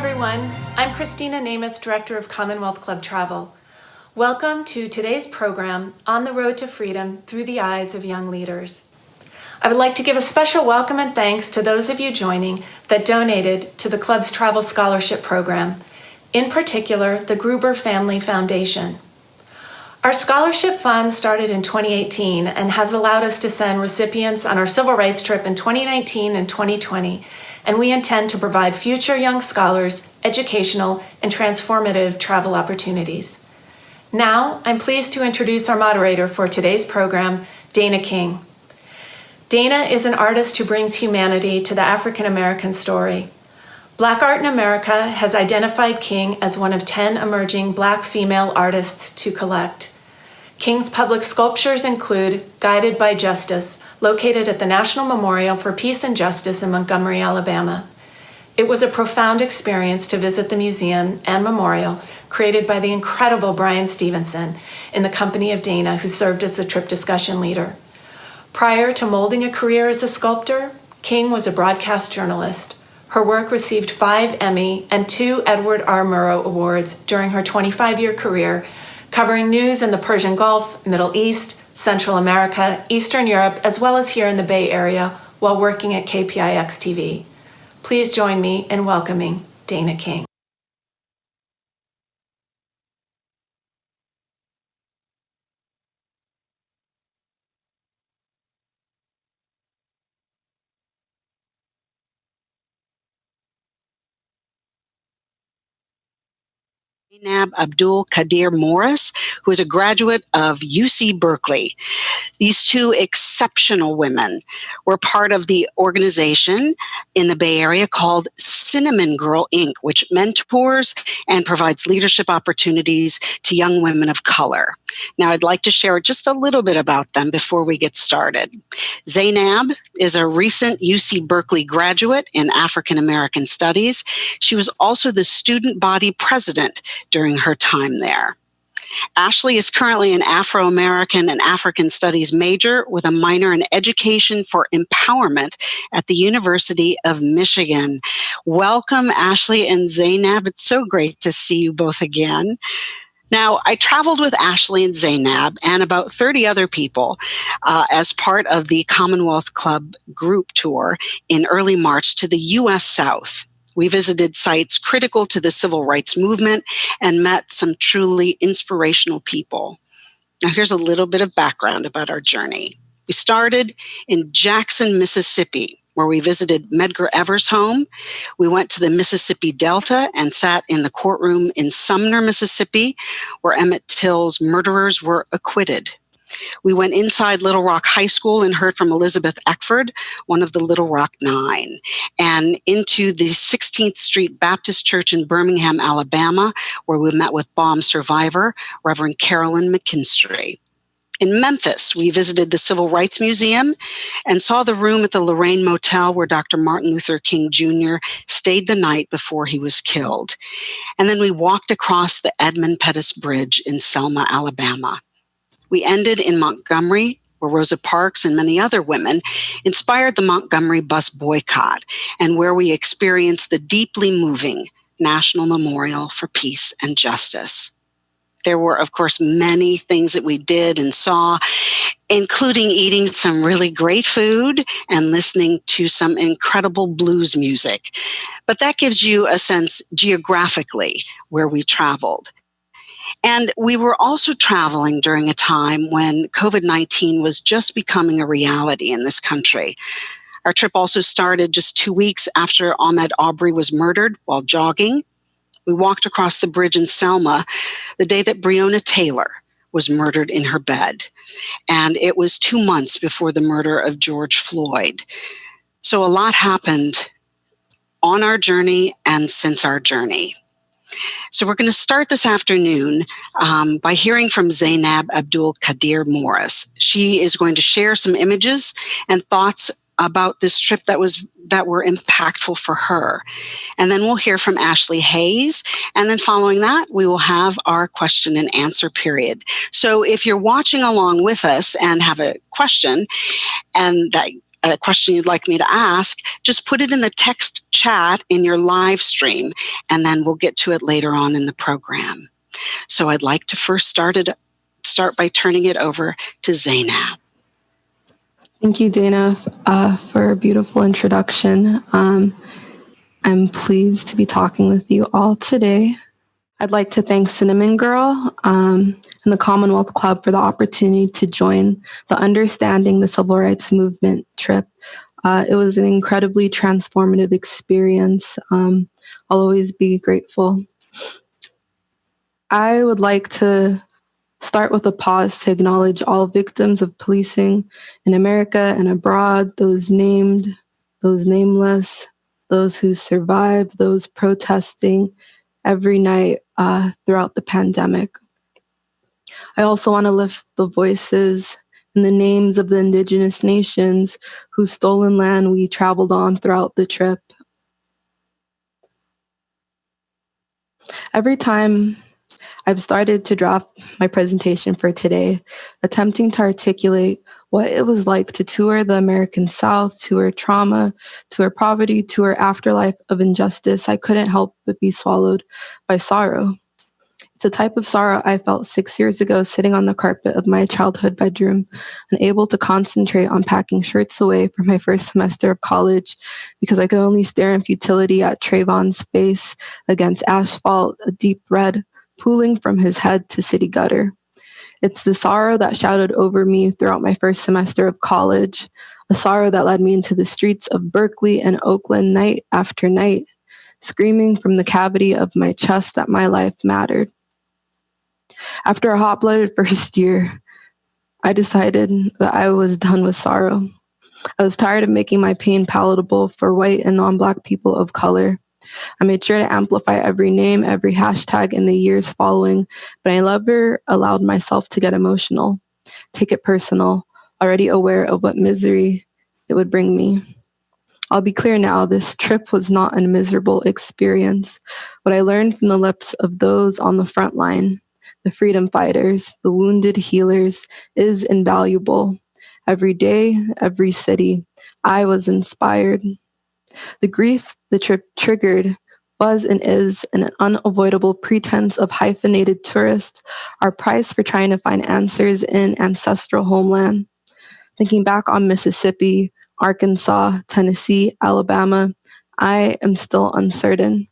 everyone. I'm Christina Namath, Director of Commonwealth Club Travel. Welcome to today's program, On the Road to Freedom Through the Eyes of Young Leaders. I would like to give a special welcome and thanks to those of you joining that donated to the club's travel scholarship program, in particular, the Gruber Family Foundation. Our scholarship fund started in 2018 and has allowed us to send recipients on our civil rights trip in 2019 and 2020, and we intend to provide future young scholars educational and transformative travel opportunities. Now, I'm pleased to introduce our moderator for today's program, Dana King. Dana is an artist who brings humanity to the African American story. Black Art in America has identified King as one of 10 emerging Black female artists to collect. King's public sculptures include Guided by Justice, located at the National Memorial for Peace and Justice in Montgomery, Alabama. It was a profound experience to visit the museum and memorial created by the incredible Brian Stevenson in the company of Dana, who served as the trip discussion leader. Prior to molding a career as a sculptor, King was a broadcast journalist. Her work received 5 Emmy and 2 Edward R. Murrow Awards during her 25-year career, covering news in the Persian Gulf, Middle East, Central America, Eastern Europe, as well as here in the Bay Area while working at KPIX-TV. Please join me in welcoming Dana King. Zainab Abdul Qadir Morris, who is a graduate of UC Berkeley. These two exceptional women were part of the organization in the Bay Area called Cinnamon Girl Inc., which mentors and provides leadership opportunities to young women of color. Now, I'd like to share just a little bit about them before we get started. Zainab is a recent UC Berkeley graduate in African American Studies. She was also the student body president during her time there. Ashley is currently an Afro-American and African Studies major with a minor in Education for Empowerment at the University of Michigan. Welcome, Ashley and Zainab. It's so great to see you both again. Now, I traveled with Ashley and Zainab and about 30 other people as part of the Commonwealth Club group tour in early March to the U.S. South. We visited sites critical to the civil rights movement and met some truly inspirational people. Now, here's a little bit of background about our journey. We started in Jackson, Mississippi, where we visited Medgar Evers' home. We went to the Mississippi Delta and sat in the courtroom in Sumner, Mississippi, where Emmett Till's murderers were acquitted. We went inside Little Rock High School and heard from Elizabeth Eckford, one of the Little Rock Nine, and into the 16th Street Baptist Church in Birmingham, Alabama, where we met with bomb survivor, Reverend Carolyn McKinstry. In Memphis, we visited the Civil Rights Museum and saw the room at the Lorraine Motel where Dr. Martin Luther King Jr. stayed the night before he was killed. And then we walked across the Edmund Pettus Bridge in Selma, Alabama. We ended in Montgomery, where Rosa Parks and many other women inspired the Montgomery bus boycott, and where we experienced the deeply moving National Memorial for Peace and Justice. There were, of course, many things that we did and saw, including eating some really great food and listening to some incredible blues music. But that gives you a sense geographically where we traveled. And we were also traveling during a time when COVID-19 was just becoming a reality in this country. Our trip also started just 2 weeks after Ahmaud Arbery was murdered while jogging. We walked across the bridge in Selma the day that Breonna Taylor was murdered in her bed. And it was 2 months before the murder of George Floyd. So a lot happened on our journey and since our journey. So we're going to start this afternoon by hearing from Zainab Abdul Qadir Morris. She is going to share some images and thoughts about this trip that were impactful for her. And then we'll hear from Ashley Hayes. And then following that, we will have our question and answer period. So if you're watching along with us and have a question and that a question you'd like me to ask, just put it in the text chat in your live stream, and then we'll get to it later on in the program. So I'd like to first start by turning it over to Zainab. Thank you, Dana, for a beautiful introduction. I'm pleased to be talking with you all today. I'd like to thank Cinnamon Girl and the Commonwealth Club for the opportunity to join the Understanding the Civil Rights Movement trip. It was an incredibly transformative experience. I'll always be grateful. I would like to start with a pause to acknowledge all victims of policing in America and abroad, those named, those nameless, those who survived, those protesting every night throughout the pandemic. I also want to lift the voices and the names of the indigenous nations whose stolen land we traveled on throughout the trip. Every time I've started to draft my presentation for today, attempting to articulate what it was like to tour the American South, tour trauma, tour poverty, tour afterlife of injustice, I couldn't help but be swallowed by sorrow. It's a type of sorrow I felt 6 years ago sitting on the carpet of my childhood bedroom, unable to concentrate on packing shirts away for my first semester of college because I could only stare in futility at Trayvon's face against asphalt, a deep red, pooling from his head to city gutter. It's the sorrow that shouted over me throughout my first semester of college, a sorrow that led me into the streets of Berkeley and Oakland night after night, screaming from the cavity of my chest that my life mattered. After a hot-blooded first year, I decided that I was done with sorrow. I was tired of making my pain palatable for white and non-Black people of color. I made sure to amplify every name, every hashtag in the years following, but I never allowed myself to get emotional, take it personal, already aware of what misery it would bring me. I'll be clear now, this trip was not a miserable experience. What I learned from the lips of those on the front line, the freedom fighters, the wounded healers, is invaluable. Every day, every city, I was inspired. The grief the trip triggered was and is an unavoidable pretense of hyphenated tourists, our price for trying to find answers in ancestral homeland. Thinking back on Mississippi, Arkansas, Tennessee, Alabama, I am still uncertain.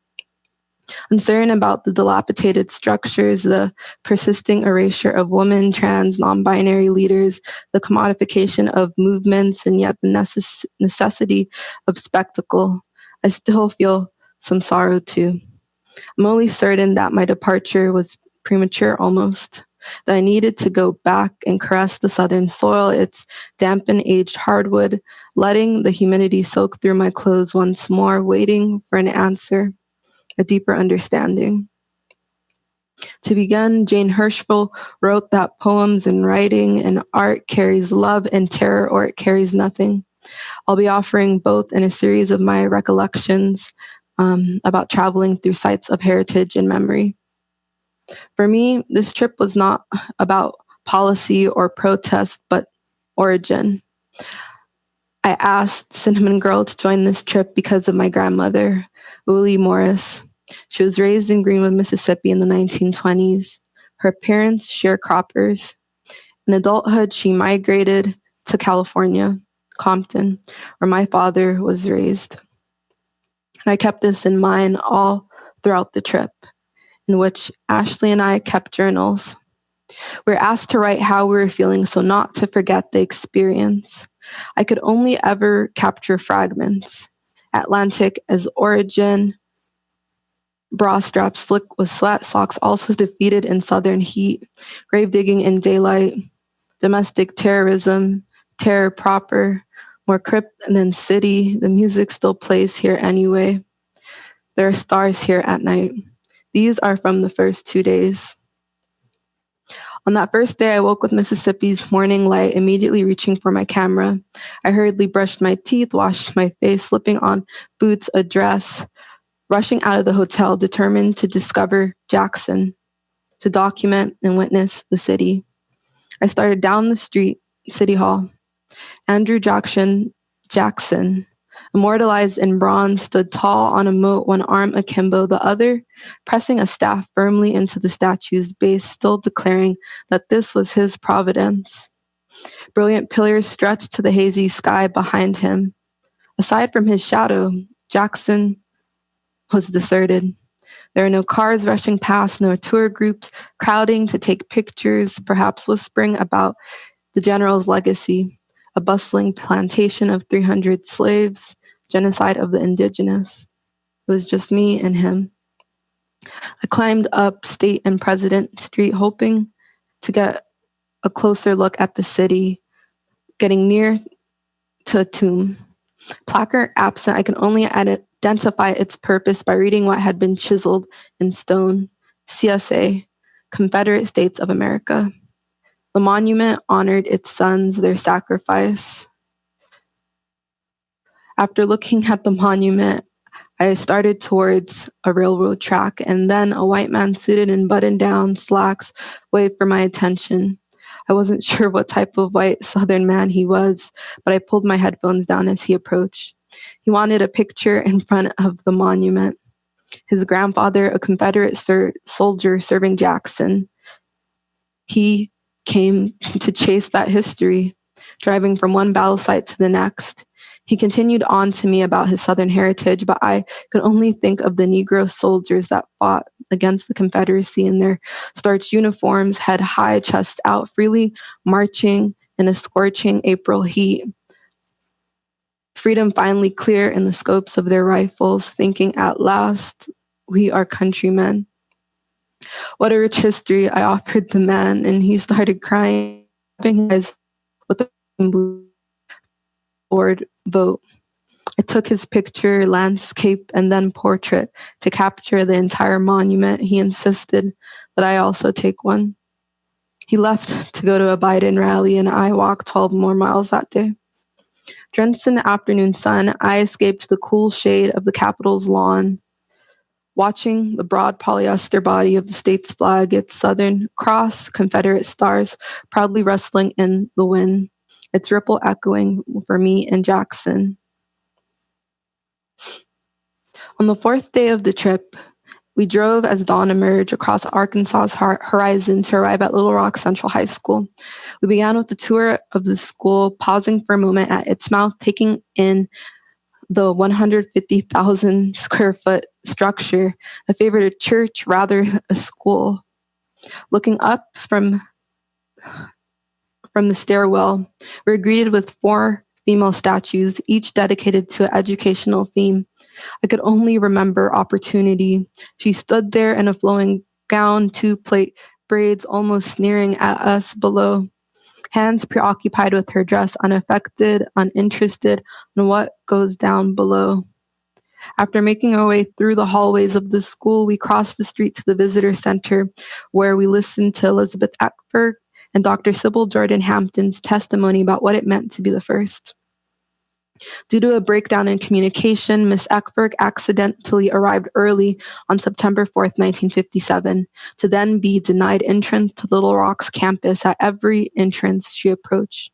Uncertain about the dilapidated structures, the persisting erasure of women, trans, non-binary leaders, the commodification of movements, and yet the necessity of spectacle. I still feel some sorrow too. I'm only certain that my departure was premature almost, that I needed to go back and caress the southern soil, its damp and aged hardwood, letting the humidity soak through my clothes once more, waiting for an answer, a deeper understanding. To begin, Jane Hirschfeld wrote that poems and writing and art carries love and terror, or it carries nothing. I'll be offering both in a series of my recollections about traveling through sites of heritage and memory. For me, this trip was not about policy or protest, but origin. I asked Cinnamon Girl to join this trip because of my grandmother, Uli Morris. She was raised in Greenwood, Mississippi in the 1920s. Her parents sharecroppers. In adulthood, she migrated to California, Compton, where my father was raised. And I kept this in mind all throughout the trip, in which Ashley and I kept journals. We were asked to write how we were feeling so not to forget the experience. I could only ever capture fragments. Atlantic as origin, bra straps slick with sweat, socks also defeated in southern heat, grave digging in daylight, domestic terrorism, terror proper, more crypt than city, the music still plays here anyway. There are stars here at night. These are from the first 2 days. On that first day, I woke with Mississippi's morning light, immediately reaching for my camera. I hurriedly brushed my teeth, washed my face, slipping on boots, a dress, rushing out of the hotel, determined to discover Jackson, to document and witness the city. I started down the street, City Hall. Andrew Jackson Jackson, immortalized in bronze, stood tall on a moat, one arm akimbo, the other pressing a staff firmly into the statue's base, still declaring that this was his providence. Brilliant pillars stretched to the hazy sky behind him. Aside from his shadow, Jackson was deserted. There are no cars rushing past, no tour groups crowding to take pictures, perhaps whispering about the general's legacy, a bustling plantation of 300 slaves, genocide of the indigenous. It was just me and him. I climbed up State and President Street, hoping to get a closer look at the city, getting near to a tomb. Placard absent, I can only identify its purpose by reading what had been chiseled in stone. CSA, Confederate States of America. The monument honored its sons, their sacrifice. After looking at the monument, I started towards a railroad track, and then a white man suited in button-down slacks waved for my attention. I wasn't sure what type of white Southern man he was, but I pulled my headphones down as he approached. He wanted a picture in front of the monument. His grandfather, a Confederate soldier serving Jackson. He came to chase that history, driving from one battle site to the next. He continued on to me about his Southern heritage, but I could only think of the Negro soldiers that fought against the Confederacy in their starched uniforms, head high, chest out, freely marching in a scorching April heat. Freedom finally clear in the scopes of their rifles, thinking at last, we are countrymen. What a rich history, I offered the man, and he started crying, with a blue board vote. I took his picture, landscape, and then portrait to capture the entire monument. He insisted that I also take one. He left to go to a Biden rally, and I walked 12 more miles that day. Drenched in the afternoon sun, I escaped the cool shade of the Capitol's lawn, watching the broad polyester body of the state's flag, its Southern Cross, Confederate stars proudly rustling in the wind, its ripple echoing for me and Jackson. On the fourth day of the trip, we drove as dawn emerged across Arkansas's horizon to arrive at Little Rock Central High School. We began with a tour of the school, pausing for a moment at its mouth, taking in the 150,000 square foot structure, a favorite church, rather a school. Looking up from the stairwell, we were greeted with 4 female statues, each dedicated to an educational theme. I could only remember opportunity. She stood there in a flowing gown, 2 plait braids almost sneering at us below, hands preoccupied with her dress, unaffected, uninterested in what goes down below. After making our way through the hallways of the school, we crossed the street to the visitor center, where we listened to Elizabeth Eckberg and Dr. Sybil Jordan Hampton's testimony about what it meant to be the first. Due to a breakdown in communication, Miss Eckberg accidentally arrived early on September 4th, 1957, to then be denied entrance to Little Rock's campus at every entrance she approached.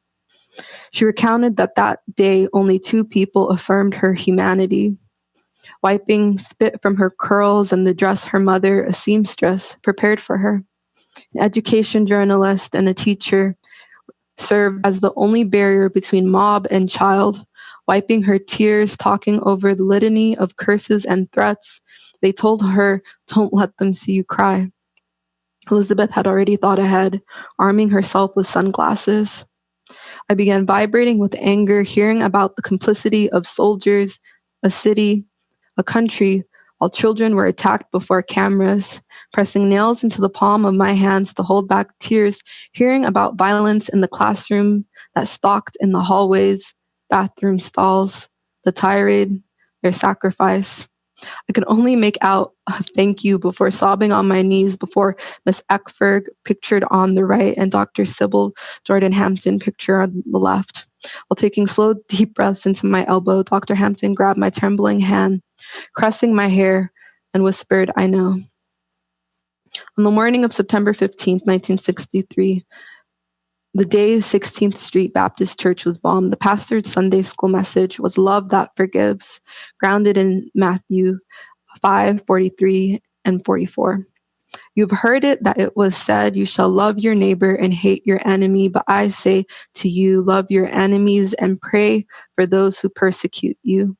She recounted that day only 2 people affirmed her humanity. Wiping spit from her curls and the dress her mother, a seamstress, prepared for her. An education journalist and a teacher served as the only barrier between mob and child. Wiping her tears, talking over the litany of curses and threats, they told her, "Don't let them see you cry." Elizabeth had already thought ahead, arming herself with sunglasses. I began vibrating with anger, hearing about the complicity of soldiers, a city, a country, while children were attacked before cameras, pressing nails into the palm of my hands to hold back tears, hearing about violence in the classroom that stalked in the hallways, bathroom stalls, the tirade, their sacrifice. I could only make out a thank you before sobbing on my knees before Miss Eckberg, pictured on the right, and Dr. Sybil Jordan Hampton, pictured on the left. While taking slow, deep breaths into my elbow, Dr. Hampton grabbed my trembling hand, caressing my hair, and whispered, "I know." On the morning of September 15th, 1963, The day 16th Street Baptist Church was bombed, the pastor's Sunday school message was love that forgives, grounded in Matthew 5:43 and 44. You've heard it that it was said, you shall love your neighbor and hate your enemy. But I say to you, love your enemies and pray for those who persecute you.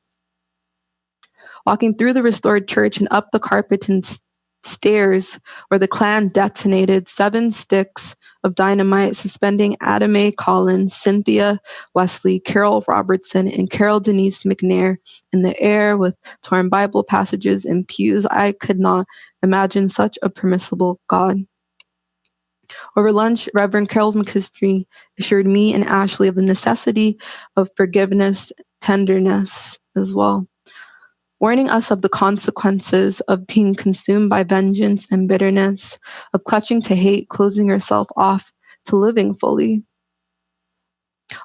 Walking through the restored church and up the Carpeton stairs where the Klan detonated 7 sticks of dynamite, suspending Adam A. Collins, Cynthia Wesley, Carol Robertson, and Carol Denise McNair in the air with torn Bible passages and pews. I could not imagine such a permissible God. Over lunch, Reverend Carol McKinstry assured me and Ashley of the necessity of forgiveness, tenderness as well, warning us of the consequences of being consumed by vengeance and bitterness, of clutching to hate, closing yourself off to living fully.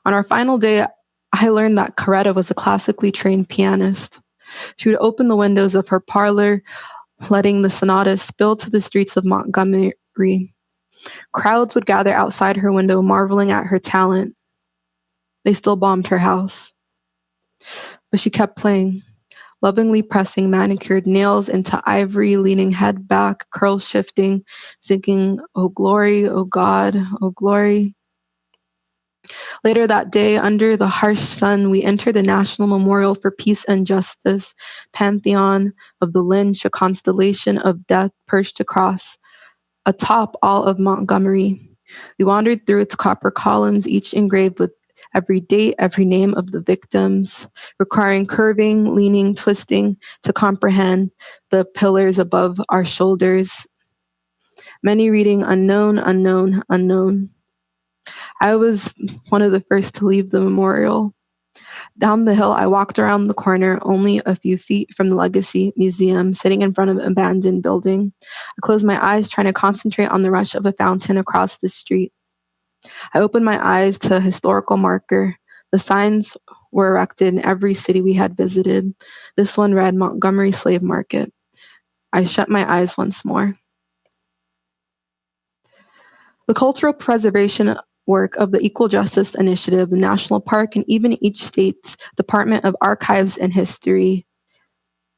On our final day, I learned that Coretta was a classically trained pianist. She would open the windows of her parlor, letting the sonatas spill to the streets of Montgomery. Crowds would gather outside her window, marveling at her talent. They still bombed her house. But she kept playing, lovingly pressing manicured nails into ivory, leaning head back, curls shifting, singing, "Oh glory, oh God, oh glory." Later that day, under the harsh sun, we entered the National Memorial for Peace and Justice, pantheon of the lynch, a constellation of death perched across atop all of Montgomery. We wandered through its copper columns, each engraved with every date, every name of the victims, requiring curving, leaning, twisting to comprehend the pillars above our shoulders. Many reading unknown, unknown, unknown. I was one of the first to leave the memorial. Down the hill, I walked around the corner, only a few feet from the Legacy Museum, sitting in front of an abandoned building. I closed my eyes, trying to concentrate on the rush of a fountain across the street. I opened my eyes to a historical marker. The signs were erected in every city we had visited. This one read Montgomery Slave Market. I shut my eyes once more. The cultural preservation work of the Equal Justice Initiative, the National Park, and even each state's Department of Archives and History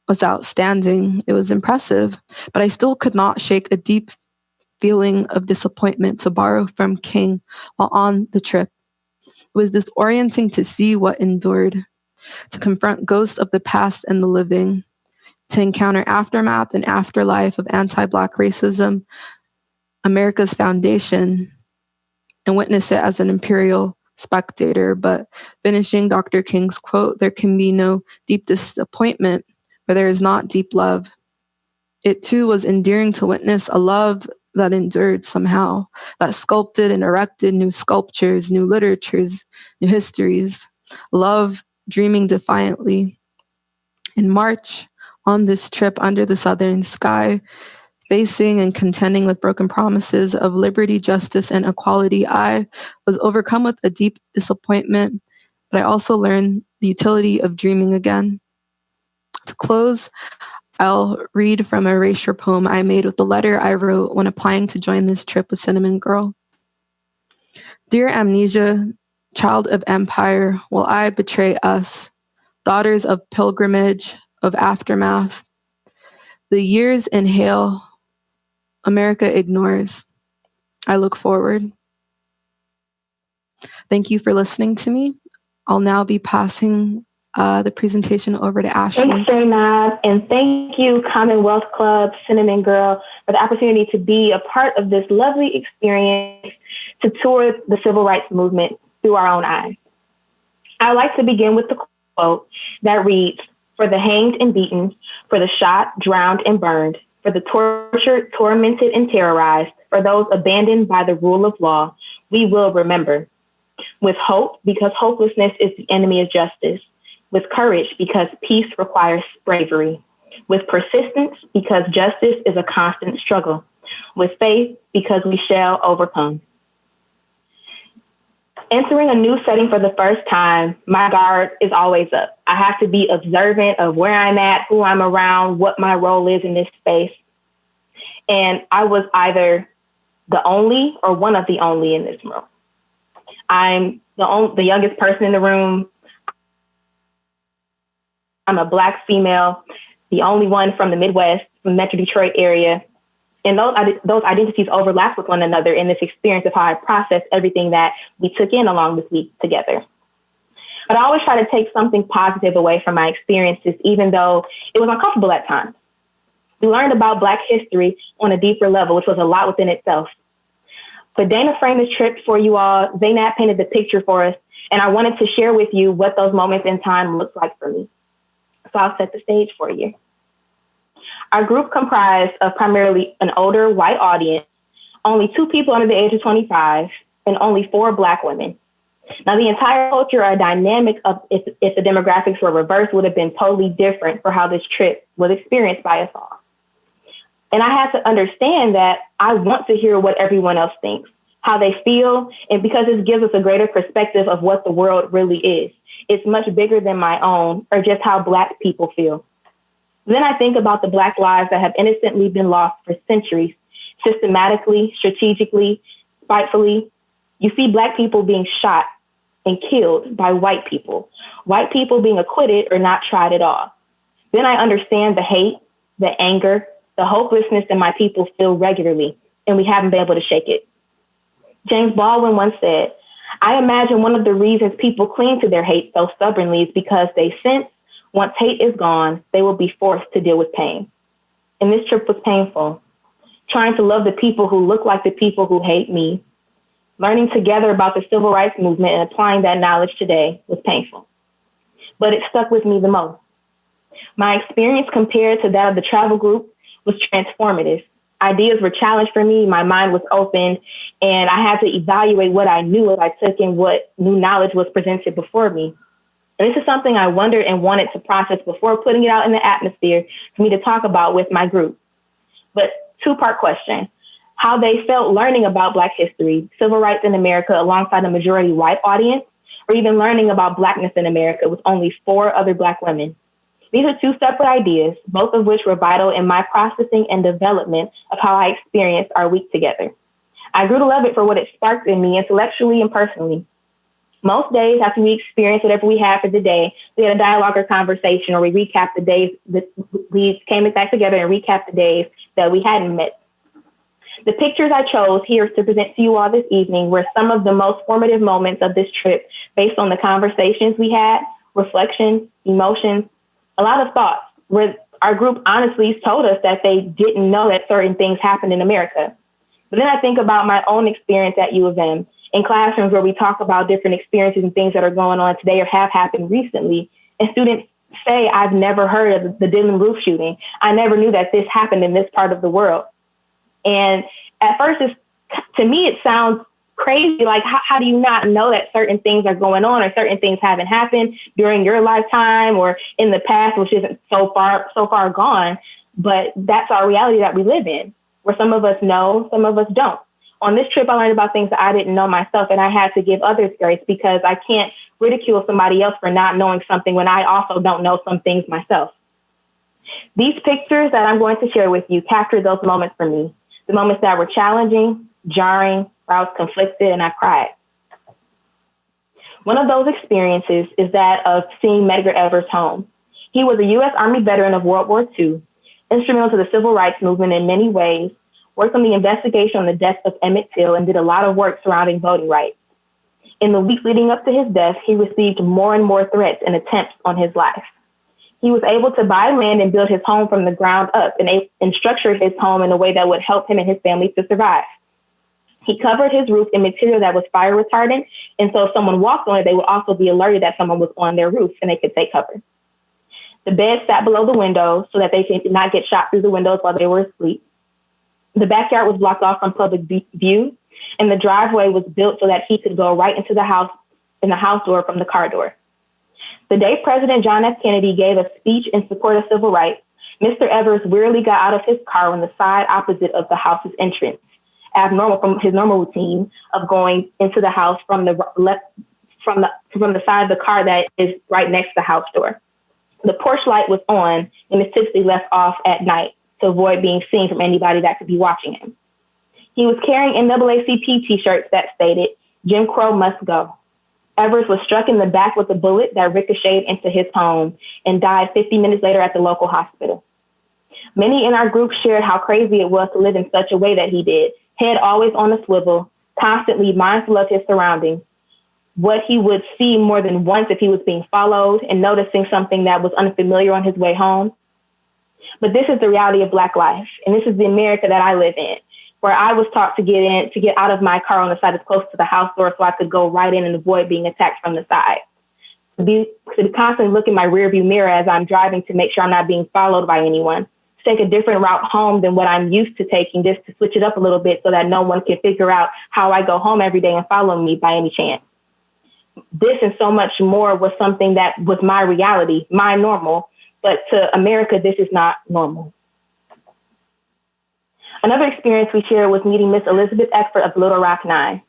was outstanding. It was impressive, but I still could not shake a deep feeling of disappointment, to borrow from King while on the trip. It was disorienting to see what endured, to confront ghosts of the past and the living, to encounter aftermath and afterlife of anti-Black racism, America's foundation, and witness it as an imperial spectator. But finishing Dr. King's quote, there can be no deep disappointment where there is not deep love. It too was endearing to witness a love that endured somehow, that sculpted and erected new sculptures, new literatures, new histories, love dreaming defiantly. In March, on this trip under the southern sky, facing and contending with broken promises of liberty, justice, and equality, I was overcome with a deep disappointment, but I also learned the utility of dreaming again. To close, I'll read from a erasure poem I made with the letter I wrote when applying to join this trip with Cinnamon Girl. Dear Amnesia, child of empire, will I betray us, daughters of pilgrimage, of aftermath? The years inhale, America ignores. I look forward. Thank you for listening to me. I'll now be passing the presentation over to Ashley. Thanks, Zainab, and thank you, Commonwealth Club, Cinnamon Girl, for the opportunity to be a part of this lovely experience to tour the civil rights movement through our own eyes. I'd like to begin with the quote that reads, "For the hanged and beaten, for the shot, drowned, and burned, for the tortured, tormented, and terrorized, for those abandoned by the rule of law, we will remember. With hope, because hopelessness is the enemy of justice. With courage, because peace requires bravery. With persistence, because justice is a constant struggle. With faith, because we shall overcome." Entering a new setting for the first time, my guard is always up. I have to be observant of where I'm at, who I'm around, what my role is in this space. And I was either the only or one of the only in this room. I'm the youngest person in the room. I'm a Black female, the only one from the Midwest, from the Metro Detroit area. And those identities overlap with one another in this experience of how I processed everything that we took in along this week together. But I always try to take something positive away from my experiences, even though it was uncomfortable at times. We learned about Black history on a deeper level, which was a lot within itself. But Dana framed this trip for you all. Zainab painted the picture for us, and I wanted to share with you what those moments in time looked like for me. So I'll set the stage for you. Our group comprised of primarily an older white audience, only 2 people under the age of 25, and only 4 Black women. Now, the entire culture or dynamic of if the demographics were reversed would have been totally different for how this trip was experienced by us all. And I had to understand that I want to hear what everyone else thinks, how they feel, and because this gives us a greater perspective of what the world really is. It's much bigger than my own or just how Black people feel. Then I think about the Black lives that have innocently been lost for centuries, systematically, strategically, spitefully. You see Black people being shot and killed by white people being acquitted or not tried at all. Then I understand the hate, the anger, the hopelessness that my people feel regularly, and we haven't been able to shake it. James Baldwin once said, I imagine one of the reasons people cling to their hate so stubbornly is because they sense once hate is gone, they will be forced to deal with pain. And this trip was painful. Trying to love the people who look like the people who hate me, learning together about the civil rights movement and applying that knowledge today was painful. But it stuck with me the most. My experience compared to that of the travel group was transformative. Ideas were challenged for me, my mind was opened, and I had to evaluate what I knew as I took in what new knowledge was presented before me. And this is something I wondered and wanted to process before putting it out in the atmosphere for me to talk about with my group. But 2-part question, how they felt learning about Black history, civil rights in America alongside a majority white audience, or even learning about Blackness in America with only 4 other Black women. These are 2 separate ideas, both of which were vital in my processing and development of how I experienced our week together. I grew to love it for what it sparked in me intellectually and personally. Most days after we experienced whatever we had for the day, we had a dialogue or conversation, or we recapped the days that we came back together and recapped the days that we hadn't met. The pictures I chose here to present to you all this evening were some of the most formative moments of this trip based on the conversations we had, reflections, emotions, a lot of thoughts, where our group honestly told us that they didn't know that certain things happened in America. But then I think about my own experience at U of M, in classrooms where we talk about different experiences and things that are going on today or have happened recently. And students say, I've never heard of the Dillon Roof shooting. I never knew that this happened in this part of the world. And at first, to me, it sounds crazy. Like, how do you not know that certain things are going on or certain things haven't happened during your lifetime or in the past, which isn't so far gone. But that's our reality that we live in, where some of us know, some of us don't. On this trip, I learned about things that I didn't know myself, and I had to give others grace because I can't ridicule somebody else for not knowing something when I also don't know some things myself. These pictures that I'm going to share with you capture those moments for me, the moments that were challenging, jarring, where I was conflicted and I cried. One of those experiences is that of seeing Medgar Evers home. He was a U.S. Army veteran of World War II, instrumental to the civil rights movement in many ways, worked on the investigation on the death of Emmett Till, and did a lot of work surrounding voting rights. In the week leading up to his death, he received more and more threats and attempts on his life. He was able to buy land and build his home from the ground up and structure his home in a way that would help him and his family to survive. He covered his roof in material that was fire retardant, and so if someone walked on it, they would also be alerted that someone was on their roof and they could take cover. The bed sat below the window so that they could not get shot through the windows while they were asleep. The backyard was blocked off from public view, and the driveway was built so that he could go right into the house door from the car door. The day President John F. Kennedy gave a speech in support of civil rights, Mr. Evers wearily got out of his car on the side opposite of the house's entrance, abnormal from his normal routine of going into the house from the side of the car that is right next to the house door. The porch light was on and is typically left off at night to avoid being seen from anybody that could be watching him. He was carrying NAACP t-shirts that stated, Jim Crow must go. Evers was struck in the back with a bullet that ricocheted into his home and died 50 minutes later at the local hospital. Many in our group shared how crazy it was to live in such a way that he did, head always on a swivel, constantly mindful of his surroundings. What he would see more than once if he was being followed and noticing something that was unfamiliar on his way home. But this is the reality of Black life, and this is the America that I live in, where I was taught to get out of my car on the side as close to the house door so I could go right in and avoid being attacked from the side. To constantly look in my rearview mirror as I'm driving to make sure I'm not being followed by anyone. To take a different route home than what I'm used to taking, just to switch it up a little bit so that no one can figure out how I go home every day and follow me by any chance. This and so much more was something that was my reality, my normal, but to America, this is not normal. Another experience we shared was meeting Miss Elizabeth Eckford of Little Rock Nine.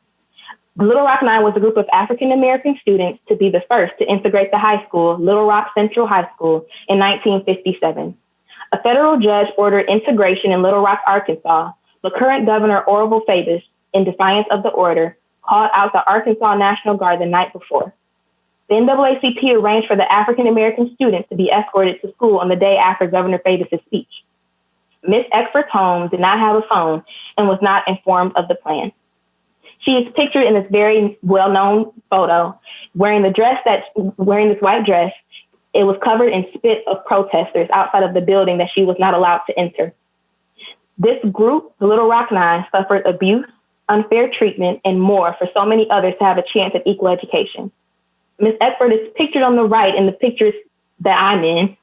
The Little Rock Nine was a group of African-American students to be the first to integrate the high school, Little Rock Central High School, in 1957. A federal judge ordered integration in Little Rock, Arkansas, but current Governor Orville Faubus, in defiance of the order, called out the Arkansas National Guard the night before. The NAACP arranged for the African-American students to be escorted to school on the day after Governor Faubus' speech. Miss Eckford's home did not have a phone and was not informed of the plan. She is pictured in this very well-known photo wearing this white dress. It was covered in spit of protesters outside of the building that she was not allowed to enter. This group, the Little Rock Nine, suffered abuse, unfair treatment, and more for so many others to have a chance at equal education. Miss Eckford is pictured on the right in the pictures that I'm in,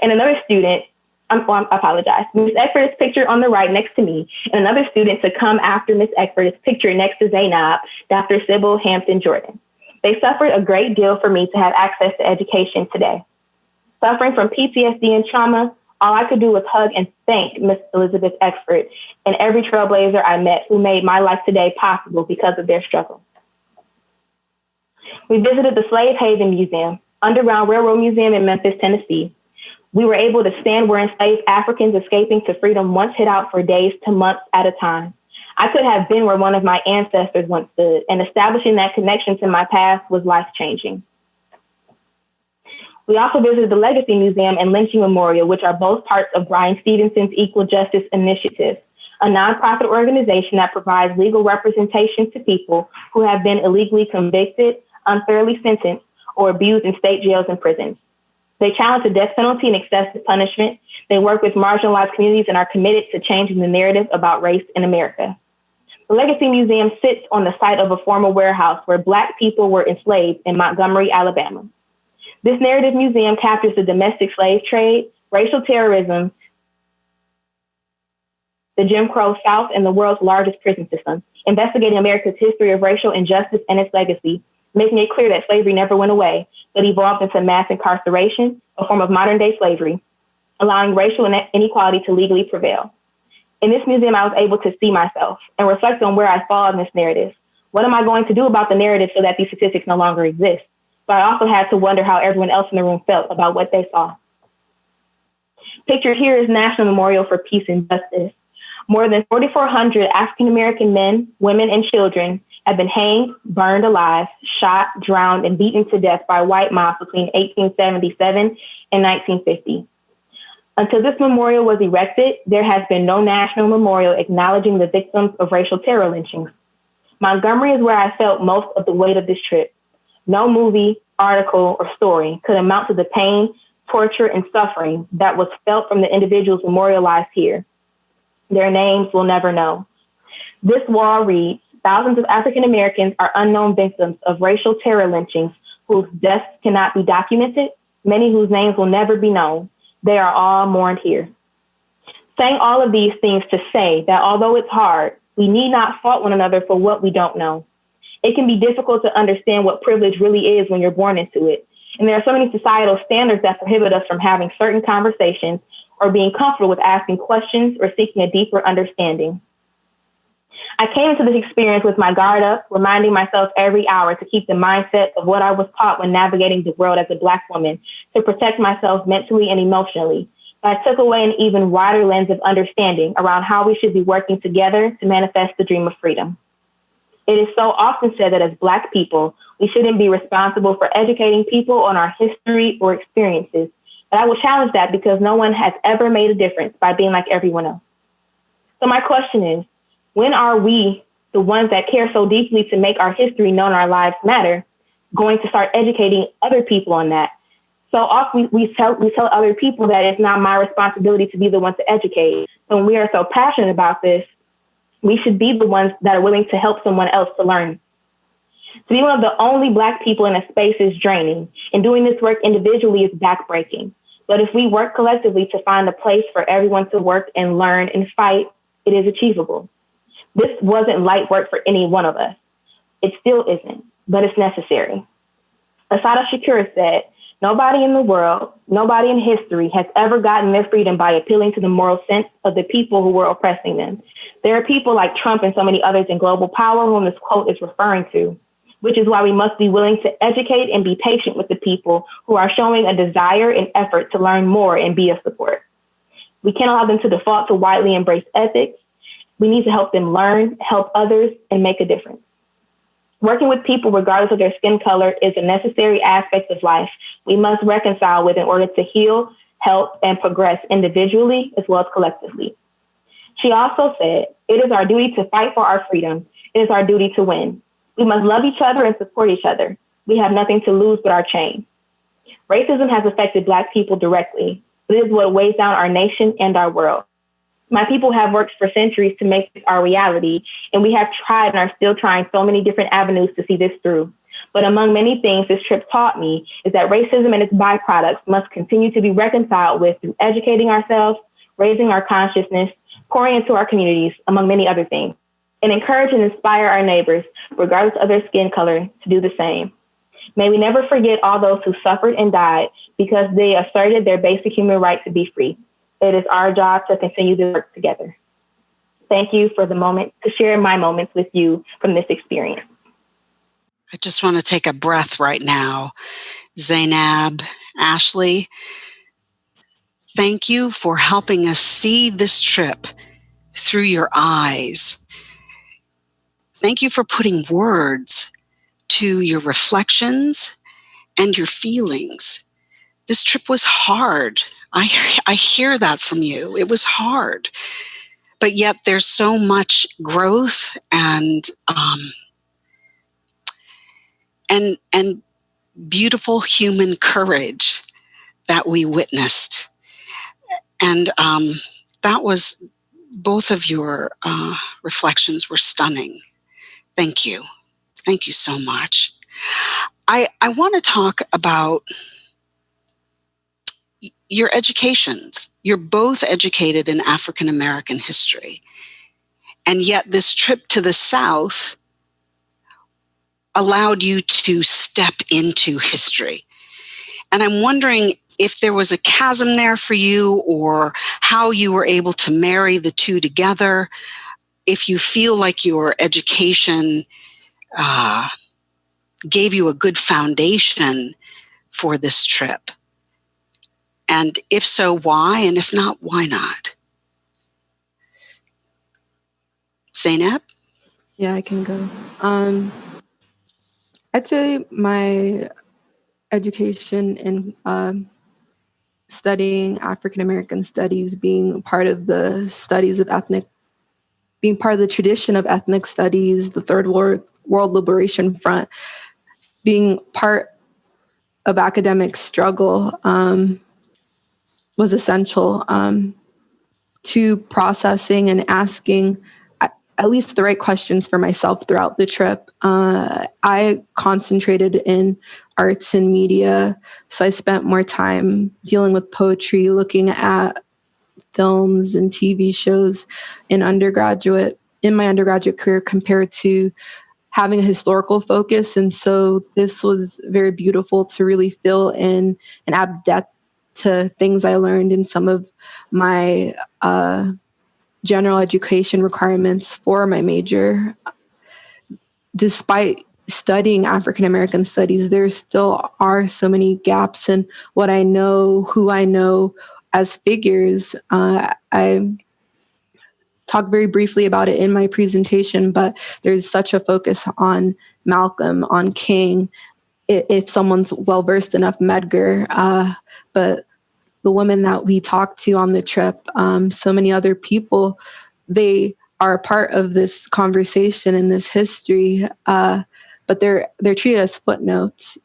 and another student, I apologize. Miss Eckford is pictured on the right next to me, and another student to come after Miss Eckford is pictured next to Zainab, Dr. Sybil Hampton Jordan. They suffered a great deal for me to have access to education today. Suffering from PTSD and trauma, all I could do was hug and thank Miss Elizabeth Eckford and every trailblazer I met who made my life today possible because of their struggle. We visited the Slave Haven Museum, Underground Railroad Museum in Memphis, Tennessee. We were able to stand where enslaved Africans escaping to freedom once hid out for days to months at a time. I could have been where one of my ancestors once stood, and establishing that connection to my past was life-changing. We also visited the Legacy Museum and Lynching Memorial, which are both parts of Bryan Stevenson's Equal Justice Initiative, a nonprofit organization that provides legal representation to people who have been illegally convicted, unfairly sentenced, or abused in state jails and prisons. They challenge the death penalty and excessive punishment. They work with marginalized communities and are committed to changing the narrative about race in America. The Legacy Museum sits on the site of a former warehouse where Black people were enslaved in Montgomery, Alabama. This narrative museum captures the domestic slave trade, racial terrorism, the Jim Crow South, and the world's largest prison system, investigating America's history of racial injustice and its legacy, making it clear that slavery never went away, but evolved into mass incarceration, a form of modern-day slavery, allowing racial inequality to legally prevail. In this museum, I was able to see myself and reflect on where I fall in this narrative. What am I going to do about the narrative so that these statistics no longer exist? But I also had to wonder how everyone else in the room felt about what they saw. Pictured here is National Memorial for Peace and Justice. More than 4,400 African-American men, women, and children have been hanged, burned alive, shot, drowned, and beaten to death by white mobs between 1877 and 1950. Until this memorial was erected, there has been no national memorial acknowledging the victims of racial terror lynchings. Montgomery is where I felt most of the weight of this trip. No movie, article, or story could amount to the pain, torture, and suffering that was felt from the individuals memorialized here. Their names we'll never know. This wall reads, thousands of African Americans are unknown victims of racial terror lynchings whose deaths cannot be documented, many whose names will never be known. They are all mourned here. Saying all of these things to say that although it's hard, we need not fault one another for what we don't know. It can be difficult to understand what privilege really is when you're born into it. And there are so many societal standards that prohibit us from having certain conversations or being comfortable with asking questions or seeking a deeper understanding. I came into this experience with my guard up, reminding myself every hour to keep the mindset of what I was taught when navigating the world as a Black woman, to protect myself mentally and emotionally. But I took away an even wider lens of understanding around how we should be working together to manifest the dream of freedom. It is so often said that as Black people, we shouldn't be responsible for educating people on our history or experiences. But I will challenge that because no one has ever made a difference by being like everyone else. So my question is, when are we, the ones that care so deeply to make our history known, our lives matter, going to start educating other people on that? So often we tell other people that it's not my responsibility to be the one to educate. So when we are so passionate about this, we should be the ones that are willing to help someone else to learn. To be one of the only Black people in a space is draining, and doing this work individually is backbreaking. But if we work collectively to find a place for everyone to work and learn and fight, it is achievable. This wasn't light work for any one of us. It still isn't, but it's necessary. Assata Shakur said, "Nobody in the world, nobody in history has ever gotten their freedom by appealing to the moral sense of the people who were oppressing them. There are people like Trump and so many others in global power whom this quote is referring to, which is why we must be willing to educate and be patient with the people who are showing a desire and effort to learn more and be of support. We can't allow them to default to widely embraced ethics. We need to help them learn, help others, and make a difference. Working with people, regardless of their skin color, is a necessary aspect of life we must reconcile with in order to heal, help, and progress individually as well as collectively." She also said, "It is our duty to fight for our freedom. It is our duty to win. We must love each other and support each other. We have nothing to lose but our chains." Racism has affected Black people directly. It is what weighs down our nation and our world. My people have worked for centuries to make this our reality, and we have tried and are still trying so many different avenues to see this through. But among many things this trip taught me is that racism and its byproducts must continue to be reconciled with through educating ourselves, raising our consciousness, pouring into our communities, among many other things, and encourage and inspire our neighbors, regardless of their skin color, to do the same. May we never forget all those who suffered and died because they asserted their basic human right to be free. It is our job to continue to work together. Thank you for the moment to share my moments with you from this experience. I just want to take a breath right now. Zainab, Ashley, thank you for helping us see this trip through your eyes. Thank you for putting words to your reflections and your feelings. This trip was hard. I hear that from you. It was hard. But yet there's so much growth and beautiful human courage that we witnessed. And that was, both of your reflections were stunning. Thank you. Thank you so much. I want to talk about your educations. You're both educated in African American history. And yet this trip to the South allowed you to step into history. And I'm wondering if there was a chasm there for you, or how you were able to marry the two together, if you feel like your education gave you a good foundation for this trip. And if so, why? And if not, why not? Zainab? Yeah, I can go. I'd say my education in studying African American studies, being part of the studies of being part of the tradition of ethnic studies, the Third World Liberation Front, being part of academic struggle was essential to processing and asking at least the right questions for myself throughout the trip. I concentrated in arts and media, so I spent more time dealing with poetry, looking at films and TV shows in my undergraduate career compared to having a historical focus. And so this was very beautiful to really fill in and add depth to things I learned in some of my general education requirements for my major. Despite studying African American studies, there still are so many gaps in what I know, who I know as figures. I talk very briefly about it in my presentation, but there's such a focus on Malcolm, on King, if someone's well-versed enough, Medgar. But the women that we talked to on the trip, so many other people, they are a part of this conversation and this history, but they're treated as footnotes,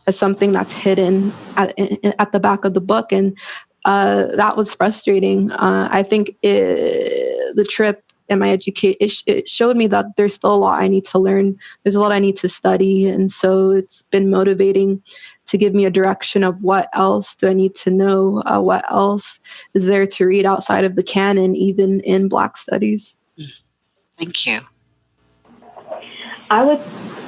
as something that's hidden at the back of the book. And that was frustrating. I think the trip and my education, it showed me that there's still a lot I need to learn. There's a lot I need to study. And so it's been motivating to give me a direction of what else do I need to know? What else is there to read outside of the canon, even in Black studies? Thank you. I would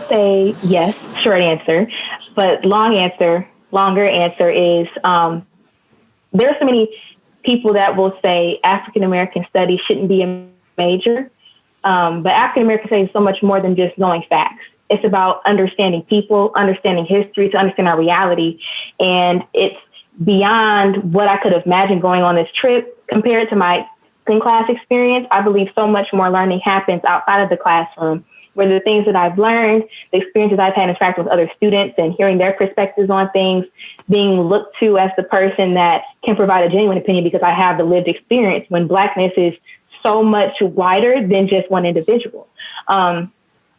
say yes, short answer, but longer answer is there are so many people that will say African American studies shouldn't be a major, but African American studies is so much more than just knowing facts. It's about understanding people, understanding history, to understand our reality, and it's beyond what I could have imagined going on this trip compared to my in-class experience. I believe so much more learning happens outside of the classroom, where the things that I've learned, the experiences I've had interacting with other students and hearing their perspectives on things, being looked to as the person that can provide a genuine opinion because I have the lived experience, when Blackness is so much wider than just one individual.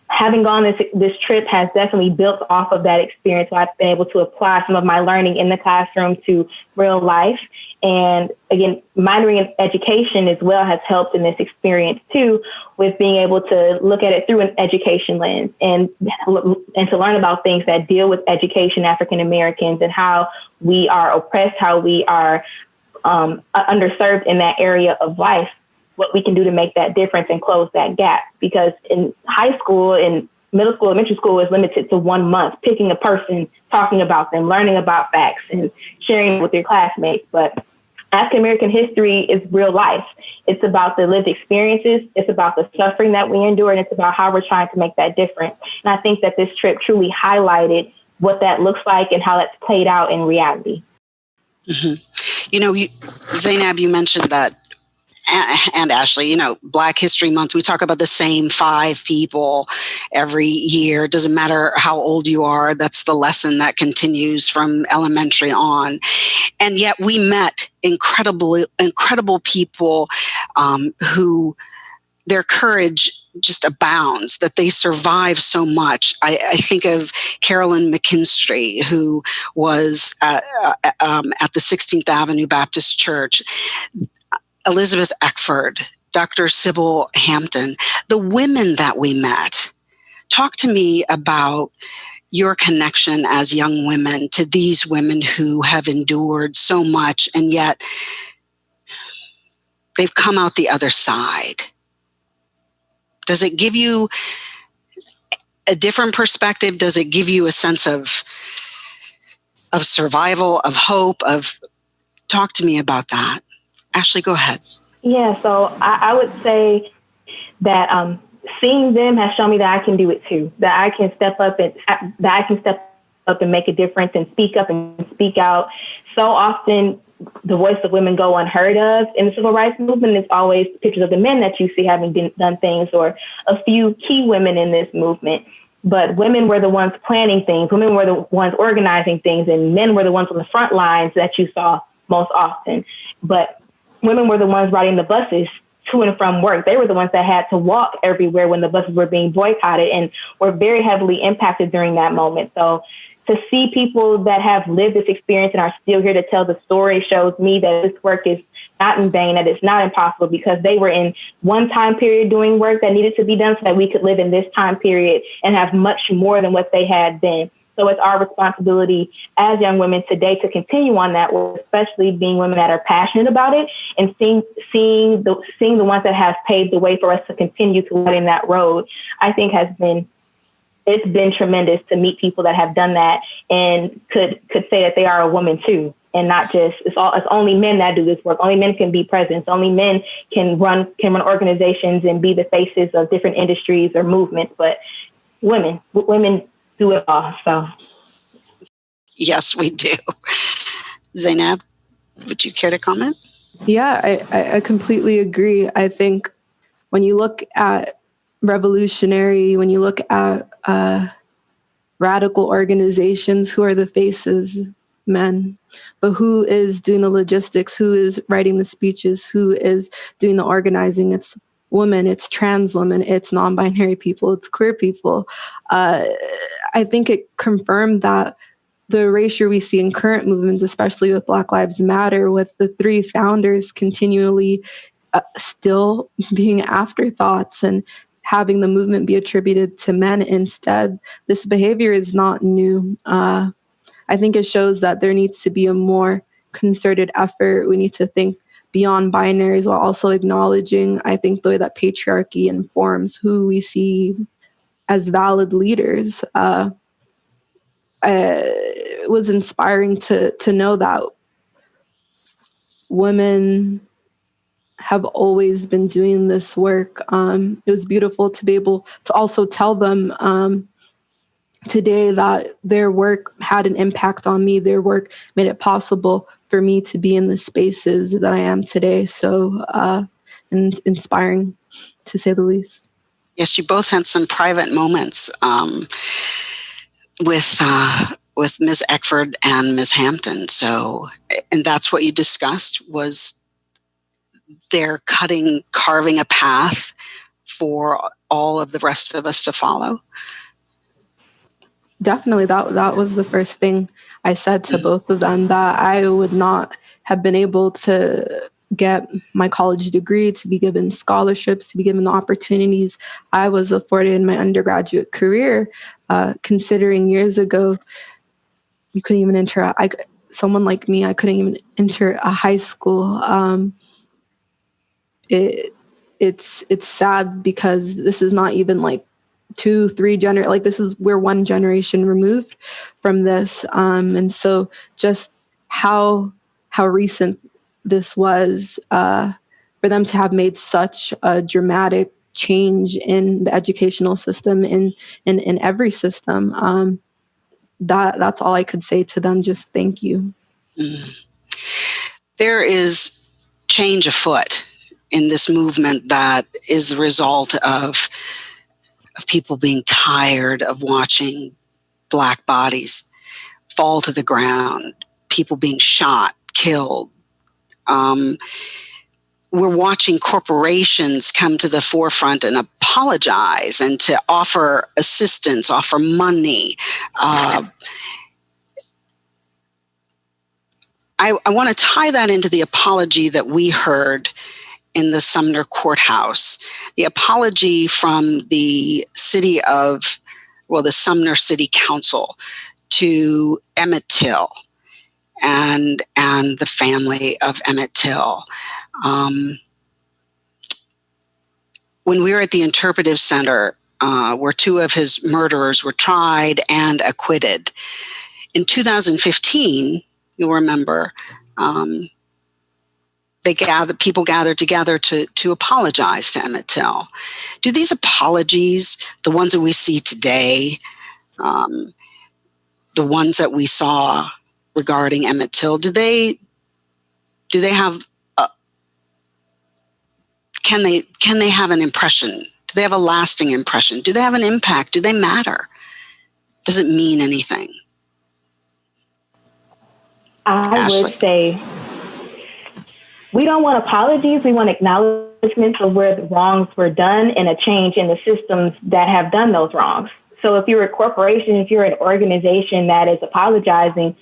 Having gone this trip has definitely built off of that experience. So I've been able to apply some of my learning in the classroom to real life. And again, minoring in education as well has helped in this experience too, with being able to look at it through an education lens and to learn about things that deal with education, African Americans, and how we are oppressed, how we are underserved in that area of life, what we can do to make that difference and close that gap. Because in high school, in middle school, elementary school is limited to 1 month, picking a person, talking about them, learning about facts, and sharing with your classmates. But African American history is real life. It's about the lived experiences. It's about the suffering that we endure, and it's about how we're trying to make that difference. And I think that this trip truly highlighted what that looks like and how that's played out in reality. Mm-hmm. You know, Zainab, you mentioned that, and Ashley, you know, Black History Month, we talk about the same 5 people every year. It doesn't matter how old you are. That's the lesson that continues from elementary on. And yet we met incredible people who their courage just abounds, that they survive so much. I think of Carolyn McKinstry, who was at the 16th Avenue Baptist Church, Elizabeth Eckford, Dr. Sybil Hampton, the women that we met. Talk to me about your connection as young women to these women who have endured so much, and yet they've come out the other side. Does it give you a different perspective? Does it give you a sense of survival, of hope, talk to me about that. Ashley, go ahead. Yeah, so I would say that seeing them has shown me that I can do it too. That I can step up and make a difference and speak up and speak out. So often, the voice of women go unheard of in the civil rights movement. It's always pictures of the men that you see having done things, or a few key women in this movement. But women were the ones planning things. Women were the ones organizing things, and men were the ones on the front lines that you saw most often. But women were the ones riding the buses to and from work. They were the ones that had to walk everywhere when the buses were being boycotted, and were very heavily impacted during that moment. So to see people that have lived this experience and are still here to tell the story shows me that this work is not in vain, that it's not impossible, because they were in one time period doing work that needed to be done so that we could live in this time period and have much more than what they had then. So it's our responsibility as young women today to continue on that work, especially being women that are passionate about it, and seeing the ones that have paved the way for us to continue to walk in that road. I think it's been tremendous to meet people that have done that and could say that they are a woman too, and not just it's only men that do this work. Only men can be presidents. Only men can run organizations and be the faces of different industries or movements. But women do it all. So yes, we do. Zainab, would you care to comment? Yeah, I completely agree. I think when you look at revolutionary, when you look at radical organizations, who are the faces? Men. But who is doing the logistics? Who is writing the speeches? Who is doing the organizing? It's women, it's trans women, it's non-binary people, it's queer people. I think it confirmed that the erasure we see in current movements, especially with Black Lives Matter, with the three founders continually still being afterthoughts and having the movement be attributed to men instead, this behavior is not new. I think it shows that there needs to be a more concerted effort. We need to think beyond binaries while also acknowledging, I think, the way that patriarchy informs who we see as valid leaders. It was inspiring to know that women have always been doing this work. It was beautiful to be able to also tell them today that their work had an impact on me. Their work made it possible for me to be in the spaces that I am today. So, and inspiring, to say the least. Yes, you both had some private moments with Ms. Eckford and Ms. Hampton. So, and that's what you discussed, was their carving a path for all of the rest of us to follow. Definitely, that was the first thing I said to both of them, that I would not have been able to get my college degree, to be given scholarships, to be given the opportunities I was afforded in my undergraduate career. Considering years ago, you couldn't even enter, someone like me, I couldn't even enter a high school. It's sad because this is not even like 2-3 we're one generation removed from this, and so just how recent this was for them to have made such a dramatic change in the educational system, in every system. That's all I could say to them. Just thank you. There is change afoot in this movement that is the result of people being tired of watching Black bodies fall to the ground, people being shot, killed. We're watching corporations come to the forefront and apologize and to offer assistance, offer money. I want to tie that into the apology that we heard in the Sumner courthouse, the apology from the the Sumner City Council to Emmett Till and the family of Emmett Till. When we were at the Interpretive Center, where 2 of his murderers were tried and acquitted, in 2015, you'll remember, people gathered together to apologize to Emmett Till. Do these apologies, the ones that we see today, the ones that we saw regarding Emmett Till, do they have can they have an impression? Do they have a lasting impression? Do they have an impact? Do they matter? Does it mean anything? I would say we don't want apologies. We want acknowledgments of where the wrongs were done and a change in the systems that have done those wrongs. So if you're a corporation, if you're an organization that is apologizing,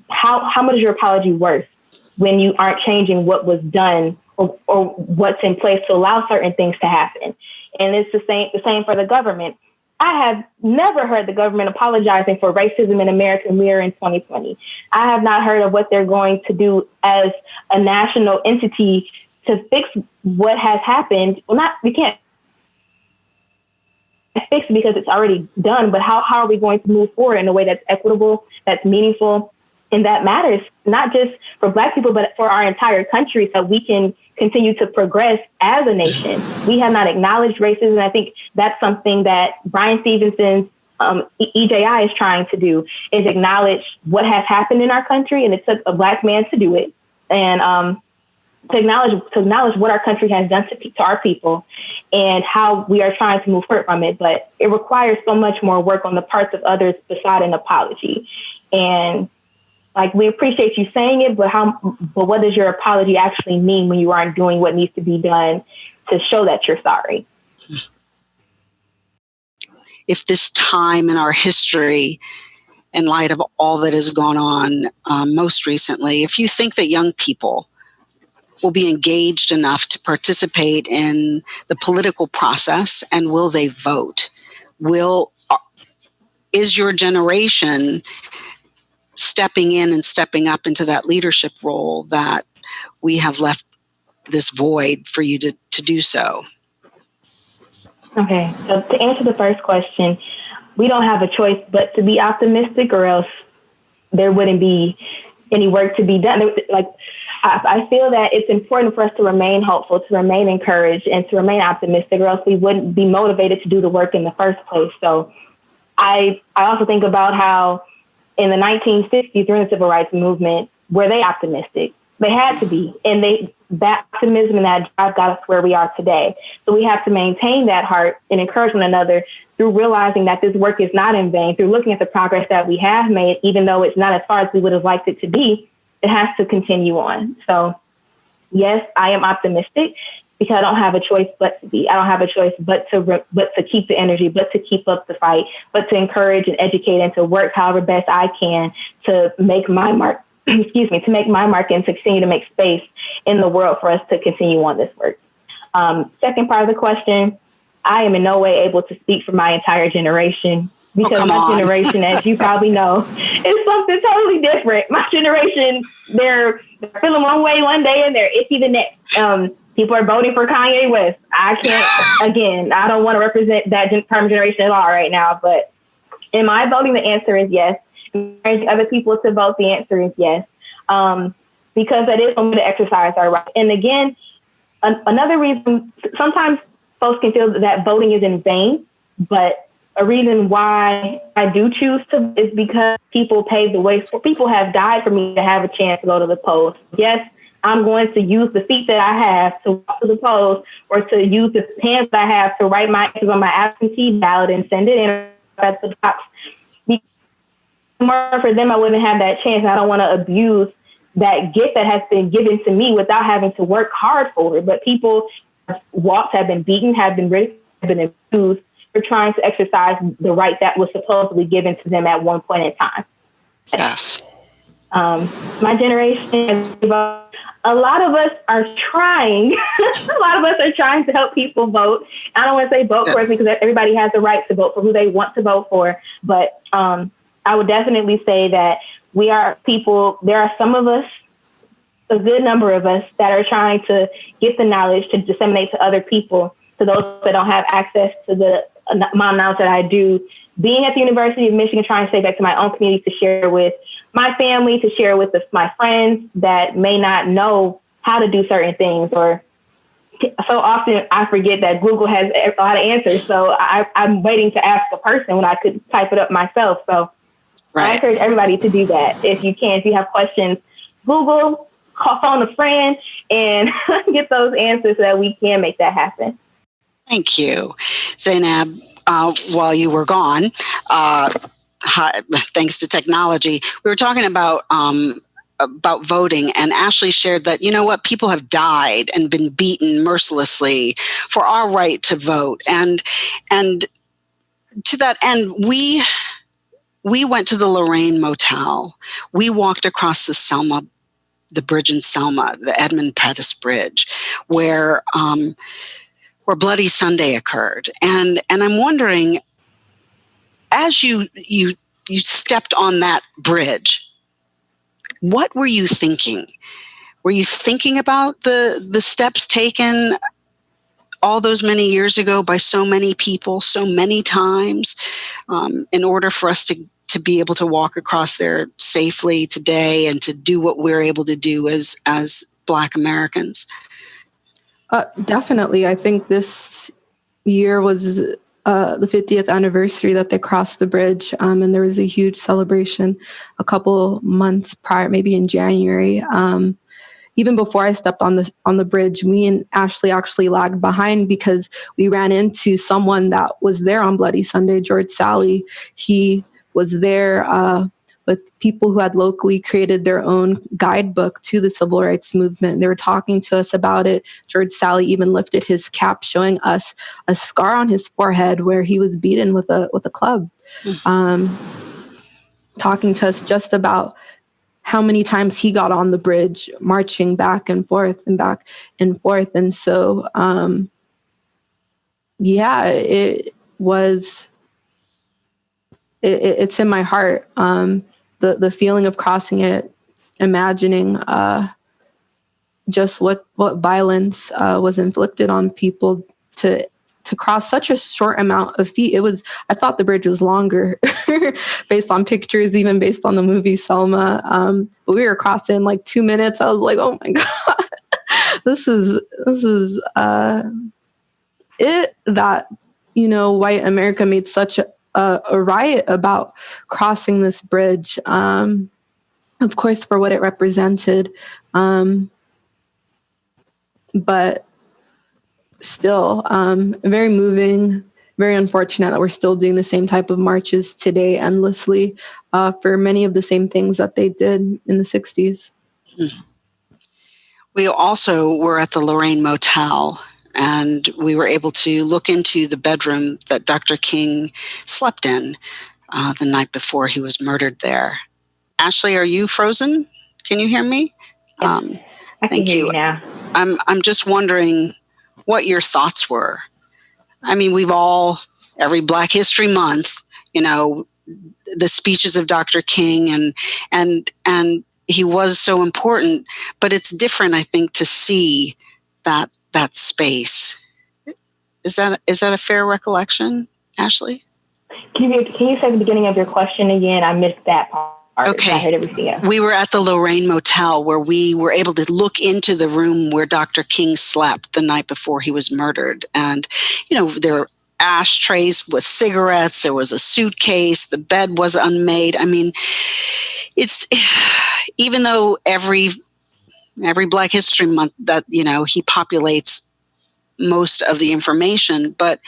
how much is your apology worth when you aren't changing what was done or what's in place to allow certain things to happen? And it's the same for the government. I have never heard the government apologizing for racism in America, and we are in 2020. I have not heard of what they're going to do as a national entity to fix what has happened. Well, we can't fix it because it's already done, but how are we going to move forward in a way that's equitable, that's meaningful, and that matters, not just for Black people, but for our entire country, so we can continue to progress as a nation. We have not acknowledged racism, and I think that's something that Brian Stevenson's EJI is trying to do, is acknowledge what has happened in our country, and it took a Black man to do it. And to acknowledge what our country has done to our people and how we are trying to move forward from it. But it requires so much more work on the parts of others beside an apology. And like, we appreciate you saying it, but what does your apology actually mean when you aren't doing what needs to be done to show that you're sorry? If this time in our history, in light of all that has gone on most recently, if you think that young people will be engaged enough to participate in the political process, and will they vote? Is your generation stepping in and stepping up into that leadership role that we have left this void for you to do so? Okay, so to answer the first question, we don't have a choice but to be optimistic, or else there wouldn't be any work to be done. Like, I feel that it's important for us to remain hopeful, to remain encouraged, and to remain optimistic, or else we wouldn't be motivated to do the work in the first place. So I also think about how in the 1960s, during the Civil Rights Movement, were they optimistic? They had to be. And that optimism and that drive got us where we are today. So we have to maintain that heart and encourage one another through realizing that this work is not in vain, through looking at the progress that we have made, even though it's not as far as we would have liked it to be. It has to continue on. So yes, I am optimistic because I don't have a choice but to be. I don't have a choice but to keep the energy, but to keep up the fight, but to encourage and educate and to work however best I can to make my mark, to make my mark and to continue to make space in the world for us to continue on this work. Second part of the question, I am in no way able to speak for my entire generation, because my generation, as you probably know, is something totally different. My generation, they're feeling one way one day and they're icky the next. People are voting for Kanye West. I don't want to represent that current generation at all right now, but am I voting? The answer is yes. Encouraging other people to vote, the answer is yes. Because that is a way to exercise our right. And again, another reason, sometimes folks can feel that voting is in vain, but a reason why I do choose to is because people paved the way. People have died for me to have a chance to go to the polls. Yes, I'm going to use the feet that I have to walk to the polls, or to use the pens that I have to write my answers on my absentee ballot and send it in at the box. More for them, I wouldn't have that chance. I don't want to abuse that gift that has been given to me without having to work hard for it. But people walked, have been beaten, have been raped, have been abused. They're trying to exercise the right that was supposedly given to them at one point in time. Yes. My generation, a lot of us are trying. A lot of us are trying to help people vote. I don't want to say vote for us, because everybody has the right to vote for who they want to vote for. But I would definitely say that we are people. There are some of us, a good number of us, that are trying to get the knowledge to disseminate to other people, to those that don't have access to the amount of knowledge that I do. Being at the University of Michigan, trying to stay back to my own community, to share with my family, to share with my friends that may not know how to do certain things. Or so often I forget that Google has a lot of answers. So I'm waiting to ask a person when I could type it up myself. So I encourage everybody to do that. If you can, if you have questions, Google, phone a friend, and get those answers so that we can make that happen. Thank you, Zainab. While you were gone, thanks to technology, we were talking about voting, and Ashley shared that, people have died and been beaten mercilessly for our right to vote. And to that end, we went to the Lorraine Motel. We walked across the bridge in Selma, the Edmund Pettus Bridge, where Bloody Sunday occurred. And I'm wondering, as you stepped on that bridge, what were you thinking? Were you thinking about the steps taken all those many years ago by so many people, so many times, in order for us to be able to walk across there safely today and to do what we're able to do as Black Americans? Definitely. I think this year was the 50th anniversary that they crossed the bridge, and there was a huge celebration a couple months prior, maybe in January. even before I stepped on the bridge, me and Ashley actually lagged behind because we ran into someone that was there on Bloody Sunday, George Sally. He was there with people who had locally created their own guidebook to the civil rights movement. They were talking to us about it. George Sally even lifted his cap, showing us a scar on his forehead where he was beaten with a club. Talking to us just about how many times he got on the bridge, marching back and forth and back and forth. And so, it was, it's in my heart. The feeling of crossing it, imagining just what violence was inflicted on people to cross such a short amount of feet. I thought the bridge was longer based on pictures, even based on the movie Selma. But we were crossing in like 2 minutes. I was like, oh my God, this is it that, white America made such a riot about crossing this bridge. Of course, for what it represented. But still, very moving, very unfortunate that we're still doing the same type of marches today endlessly for many of the same things that they did in the 60s. We also were at the Lorraine Motel, and we were able to look into the bedroom that Dr. King slept in the night before he was murdered there. Ashley, are you frozen? Can you hear me? I can hear you now. I'm just wondering what your thoughts were. I mean, every Black History Month, the speeches of Dr. King and he was so important, but it's different, I think, to see that space. Is that a fair recollection, Ashley? Can you say the beginning of your question again? I missed that part. Okay. I heard everything else. We were at the Lorraine Motel where we were able to look into the room where Dr. King slept the night before he was murdered. And, there were ashtrays with cigarettes. There was a suitcase. The bed was unmade. I mean, it's, even though every Black History Month that, he populates most of the information, but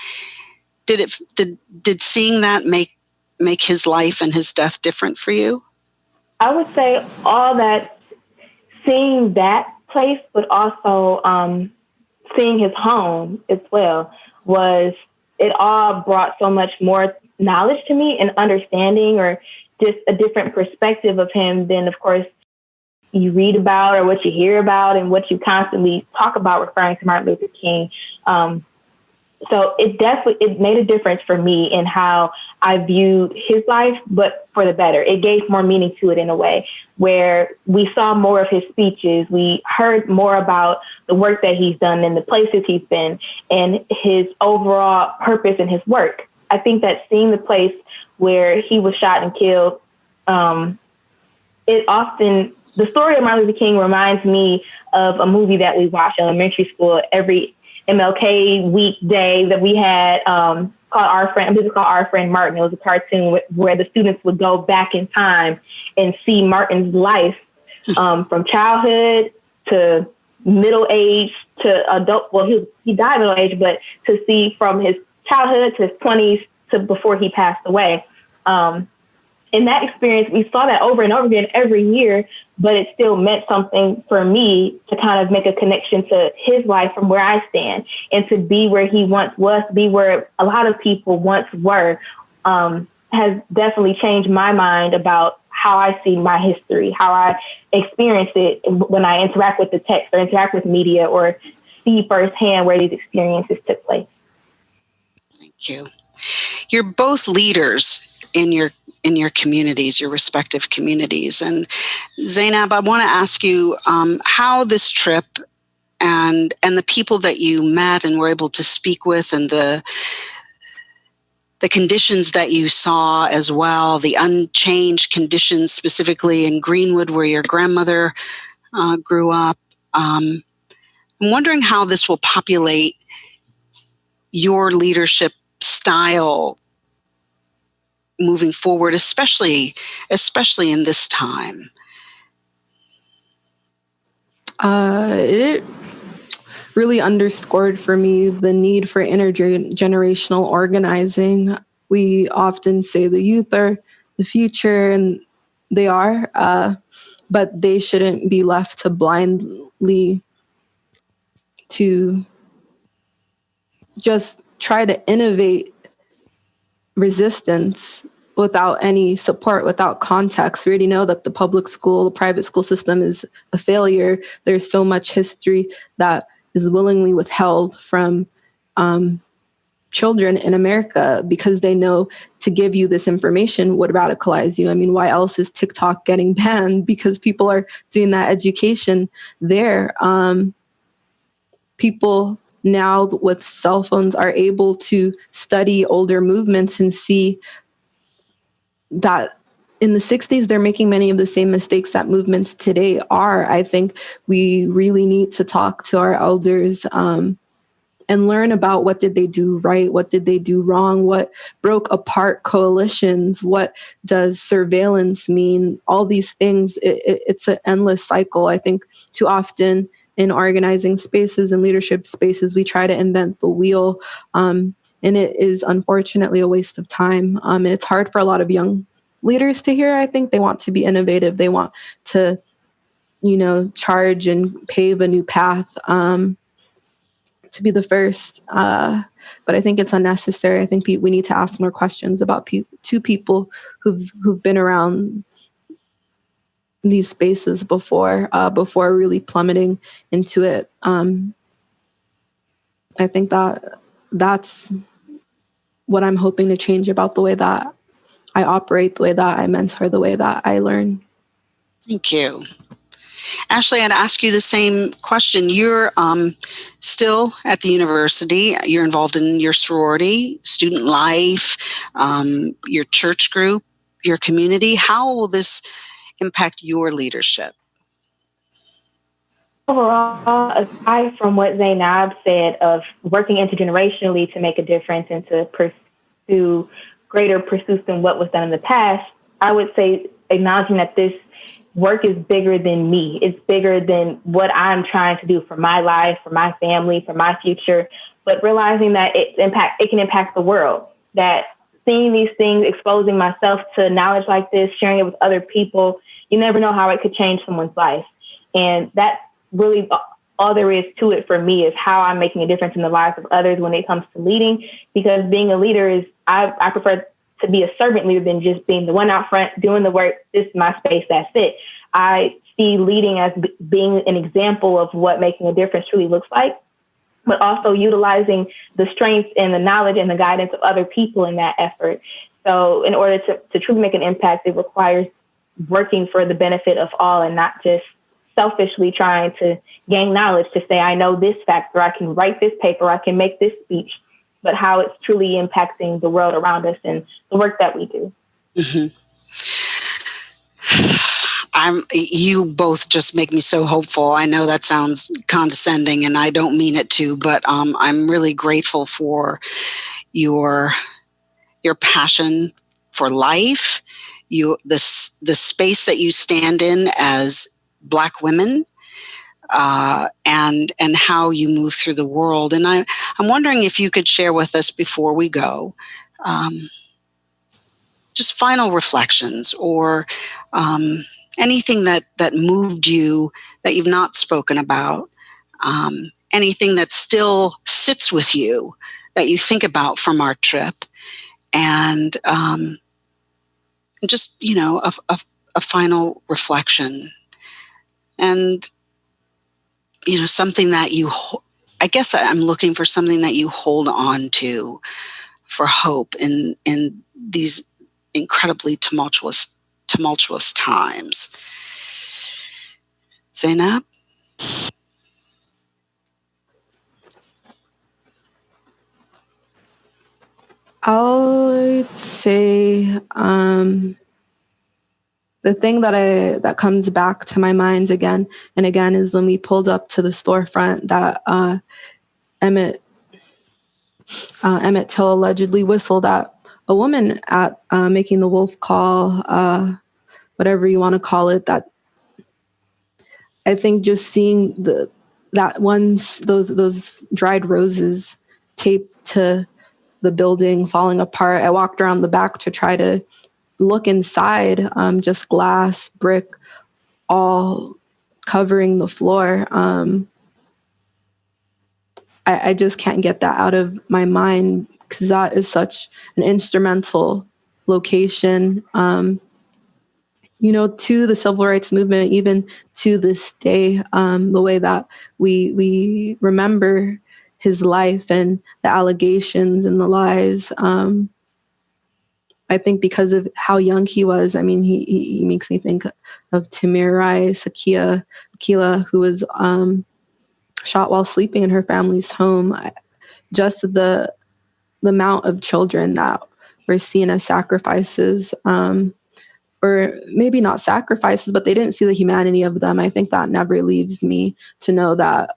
did seeing that make his life and his death different for you? I would say all that, seeing that place, but also seeing his home as well, it all brought so much more knowledge to me and understanding, or just a different perspective of him than, of course, you read about or what you hear about and what you constantly talk about referring to Martin Luther King. So it made a difference for me in how I viewed his life, but for the better. It gave more meaning to it in a way where we saw more of his speeches. We heard more about the work that he's done and the places he's been and his overall purpose in his work. I think that seeing the place where he was shot and killed, the story of Martin Luther King reminds me of a movie that we watched in elementary school every MLK weekday that we had called Our Friend Martin. It was a cartoon where the students would go back in time and see Martin's life from childhood to middle age to adult. Well, he died middle age, but to see from his childhood to his 20s to before he passed away. In that experience, we saw that over and over again every year, but it still meant something for me to kind of make a connection to his life from where I stand, and to be where he once was, to be where a lot of people once were, has definitely changed my mind about how I see my history, how I experience it when I interact with the text or interact with media or see firsthand where these experiences took place. Thank you. You're both leaders in your communities, your respective communities. And Zainab, I want to ask you how this trip and the people that you met and were able to speak with, and the conditions that you saw as well, the unchanged conditions specifically in Greenwood where your grandmother grew up. I'm wondering how this will populate your leadership style moving forward, especially in this time. It really underscored for me the need for intergenerational organizing. We often say the youth are the future, and they are, but they shouldn't be left to blindly to just try to innovate resistance without any support, without context. We already know that the public school, the private school system is a failure. There's so much history that is willingly withheld from children in America because they know to give you this information would radicalize you. I mean, why else is TikTok getting banned? Because people are doing that education there. People now with cell phones are able to study older movements and see that in the 60s, they're making many of the same mistakes that movements today are. I think we really need to talk to our elders and learn about what did they do right, what did they do wrong, what broke apart coalitions, what does surveillance mean, all these things. It's an endless cycle. I think too often in organizing spaces and leadership spaces, we try to invent the wheel, and it is unfortunately a waste of time. And it's hard for a lot of young leaders to hear. I think they want to be innovative. They want to, charge and pave a new path. To be the first, but I think it's unnecessary. I think we need to ask more questions about two people who've been around these spaces before really plummeting into it. I think that's what I'm hoping to change about the way that I operate, the way that I mentor, the way that I learn. Thank you. Ashley, I'd ask you the same question. You're still at the university. You're involved in your sorority, student life, your church group, your community. How will this impact your leadership? Overall, aside from what Zainab said of working intergenerationally to make a difference and to pursue greater pursuits than what was done in the past, I would say acknowledging that this work is bigger than me. It's bigger than what I'm trying to do for my life, for my family, for my future, but realizing that it can impact the world, that seeing these things, exposing myself to knowledge like this, sharing it with other people, you never know how it could change someone's life. And that's really all there is to it for me, is how I'm making a difference in the lives of others when it comes to leading, because being a leader is, I prefer to be a servant leader than just being the one out front doing the work. This is my space. That's it. I see leading as being an example of what making a difference truly looks like, but also utilizing the strengths and the knowledge and the guidance of other people in that effort. So in order to truly make an impact, it requires working for the benefit of all and not just selfishly trying to gain knowledge to say, I know this fact, or I can write this paper, or I can make this speech, but how it's truly impacting the world around us and the work that we do. Mm-hmm. You both just make me so hopeful. I know that sounds condescending and I don't mean it to, but I'm really grateful for your passion for life, the space that you stand in as Black women, and how you move through the world. And I'm wondering if you could share with us before we go, just final reflections or anything that moved you that you've not spoken about, anything that still sits with you that you think about from our trip, and just, a final reflection. And, something that I guess I'm looking for something that you hold on to for hope in these incredibly tumultuous times. Zainab? I'll say the thing that comes back to my mind again and again is when we pulled up to the storefront that Emmett Till allegedly whistled at a woman at making the wolf call, whatever you want to call it. That I think just seeing those dried roses taped to the building falling apart. I walked around the back to try to look inside, just glass, brick, all covering the floor. I just can't get that out of my mind because that is such an instrumental location, to the civil rights movement, even to this day, the way that we remember his life and the allegations and the lies. I think because of how young he was, I mean, he makes me think of Tamirai Sakila, who was shot while sleeping in her family's home. Just the amount of children that were seen as sacrifices, or maybe not sacrifices, but they didn't see the humanity of them. I think that never leaves me to know that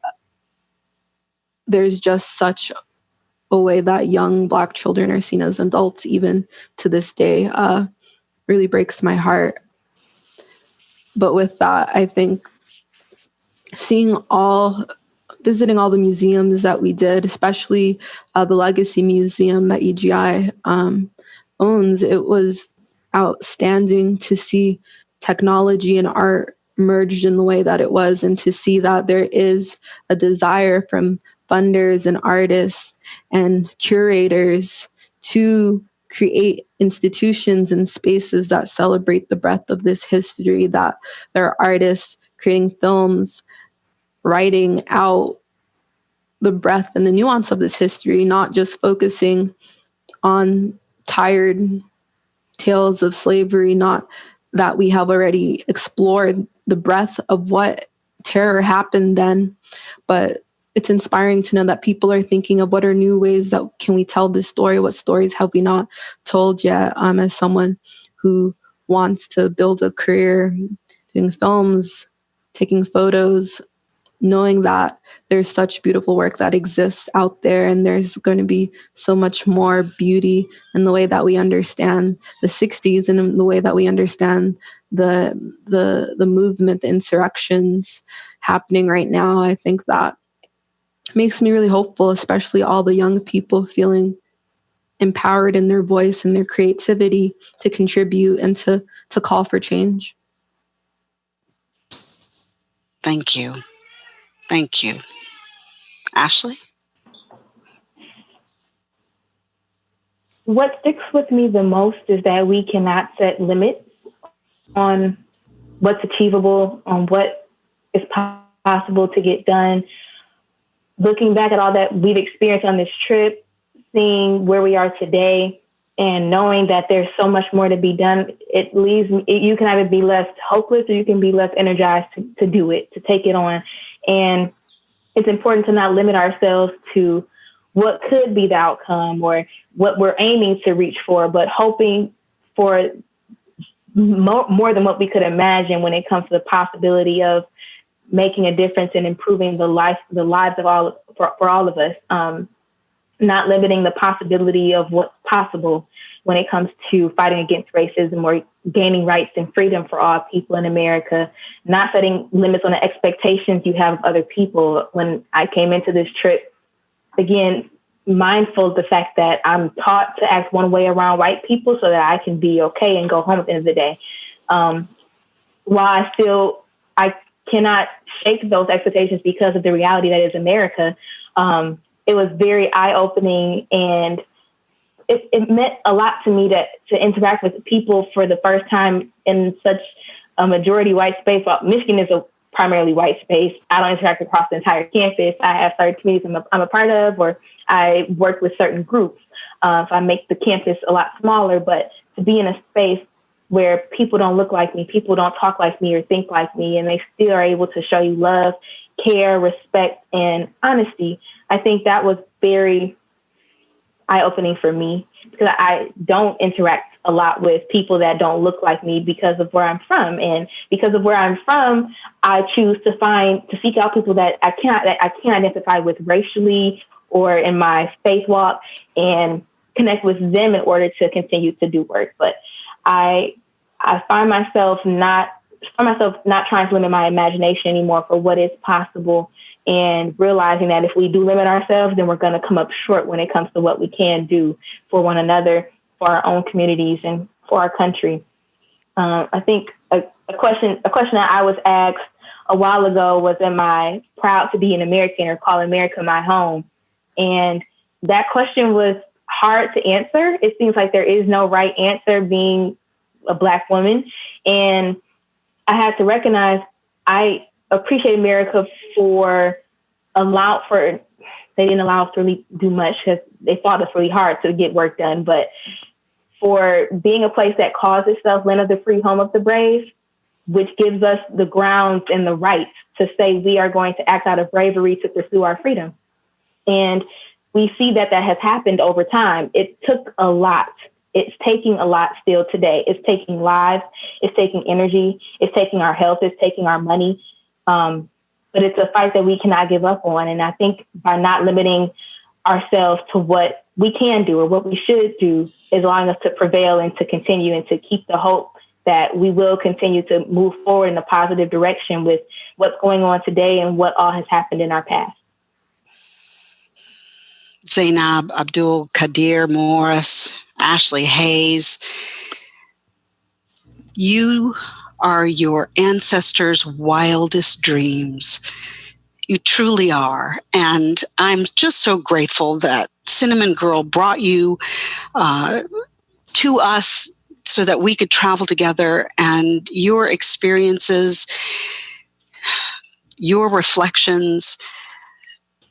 there's just such a way that young Black children are seen as adults, even to this day, really breaks my heart. But with that, I think visiting all the museums that we did, especially the Legacy Museum that EGI owns, it was outstanding to see technology and art merged in the way that it was, and to see that there is a desire from funders and artists and curators to create institutions and spaces that celebrate the breadth of this history, that there are artists creating films, writing out the breadth and the nuance of this history, not just focusing on tired tales of slavery, not that we have already explored the breadth of what terror happened then, but it's inspiring to know that people are thinking of what are new ways that can we tell this story, what stories have we not told yet. As someone who wants to build a career doing films, taking photos, knowing that there's such beautiful work that exists out there, and there's going to be so much more beauty in the way that we understand the 60s and in the way that we understand the movement, the insurrections happening right now. I think that makes me really hopeful, especially all the young people feeling empowered in their voice and their creativity to contribute and to call for change. Thank you. Thank you. Ashley? What sticks with me the most is that we cannot set limits on what's achievable, on what is possible to get done. Looking back at all that we've experienced on this trip, seeing where we are today, and knowing that there's so much more to be done, you can either be less hopeless or you can be less energized to do it, to take it on. And it's important to not limit ourselves to what could be the outcome or what we're aiming to reach for, but hoping for more than what we could imagine when it comes to the possibility of making a difference and improving the lives of all of us. Not limiting the possibility of what's possible when it comes to fighting against racism or gaining rights and freedom for all people in America, not setting limits on the expectations you have of other people. When I came into this trip, again, mindful of the fact that I'm taught to act one way around white people so that I can be okay and go home at the end of the day. While I cannot shake those expectations because of the reality that is America, it was very eye-opening, and it meant a lot to me to interact with people for the first time in such a majority white space. Well, Michigan is a primarily white space. I don't interact across the entire campus. I have certain communities I'm a part of, or I work with certain groups. So I make the campus a lot smaller, but to be in a space where people don't look like me, people don't talk like me or think like me, and they still are able to show you love, care, respect, and honesty. I think that was very eye-opening for me, because I don't interact a lot with people that don't look like me because of where I'm from. And because of where I'm from, I choose to seek out people that I can't identify with racially or in my faith walk, and connect with them in order to continue to do work. But I find myself not find myself not trying to limit my imagination anymore for what is possible, and realizing that if we do limit ourselves, then we're going to come up short when it comes to what we can do for one another, for our own communities, and for our country. I think a question that I was asked a while ago was, am I proud to be an American, or call America my home? And that question was hard to answer. It seems like there is no right answer being a Black woman. And I had to recognize I appreciate America for they didn't allow us to really do much, because they fought us really hard to get work done. But for being a place that calls itself land of the free, home of the brave, which gives us the grounds and the rights to say we are going to act out of bravery to pursue our freedom. And we see that has happened over time. It took a lot. It's taking a lot still today. It's taking lives, it's taking energy, it's taking our health, it's taking our money. But it's a fight that we cannot give up on. And I think by not limiting ourselves to what we can do or what we should do is allowing us to prevail and to continue and to keep the hope that we will continue to move forward in a positive direction with what's going on today and what all has happened in our past. Zainab Abdul Kadir Morris, Ashley Hayes, you are your ancestors' wildest dreams. You truly are. And I'm just so grateful that Cinnamon Girl brought you to us so that we could travel together, and your experiences, your reflections,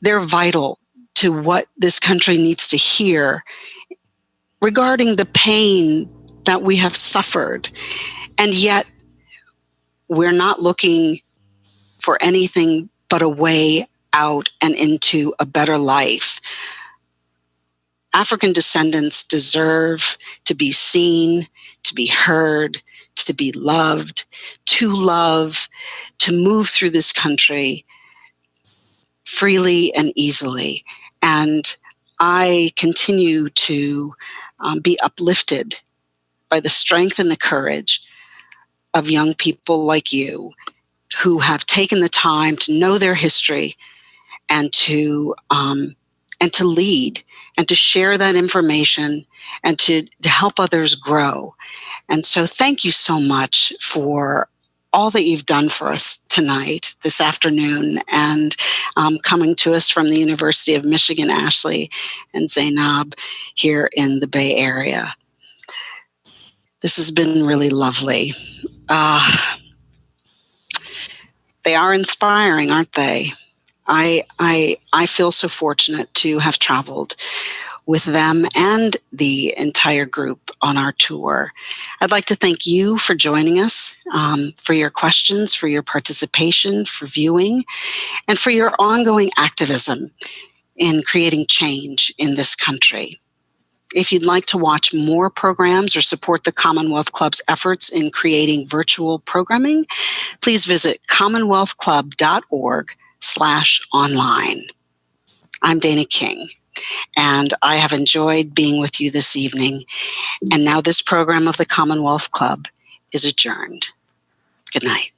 they're vital to what this country needs to hear regarding the pain that we have suffered. And yet we're not looking for anything but a way out and into a better life. African descendants deserve to be seen, to be heard, to be loved, to love, to move through this country freely and easily. And I continue to be uplifted by the strength and the courage of young people like you, who have taken the time to know their history and to lead and to share that information and to help others grow. And so thank you so much for all that you've done for us tonight, this afternoon, and coming to us from the University of Michigan, Ashley and Zainab here in the Bay Area. This has been really lovely. They are inspiring, aren't they? I feel so fortunate to have traveled with them and the entire group on our tour. I'd like to thank you for joining us, for your questions, for your participation, for viewing, and for your ongoing activism in creating change in this country. If you'd like to watch more programs or support the Commonwealth Club's efforts in creating virtual programming, please visit commonwealthclub.org/online. I'm Dana King, and I have enjoyed being with you this evening. And now this program of the Commonwealth Club is adjourned. Good night.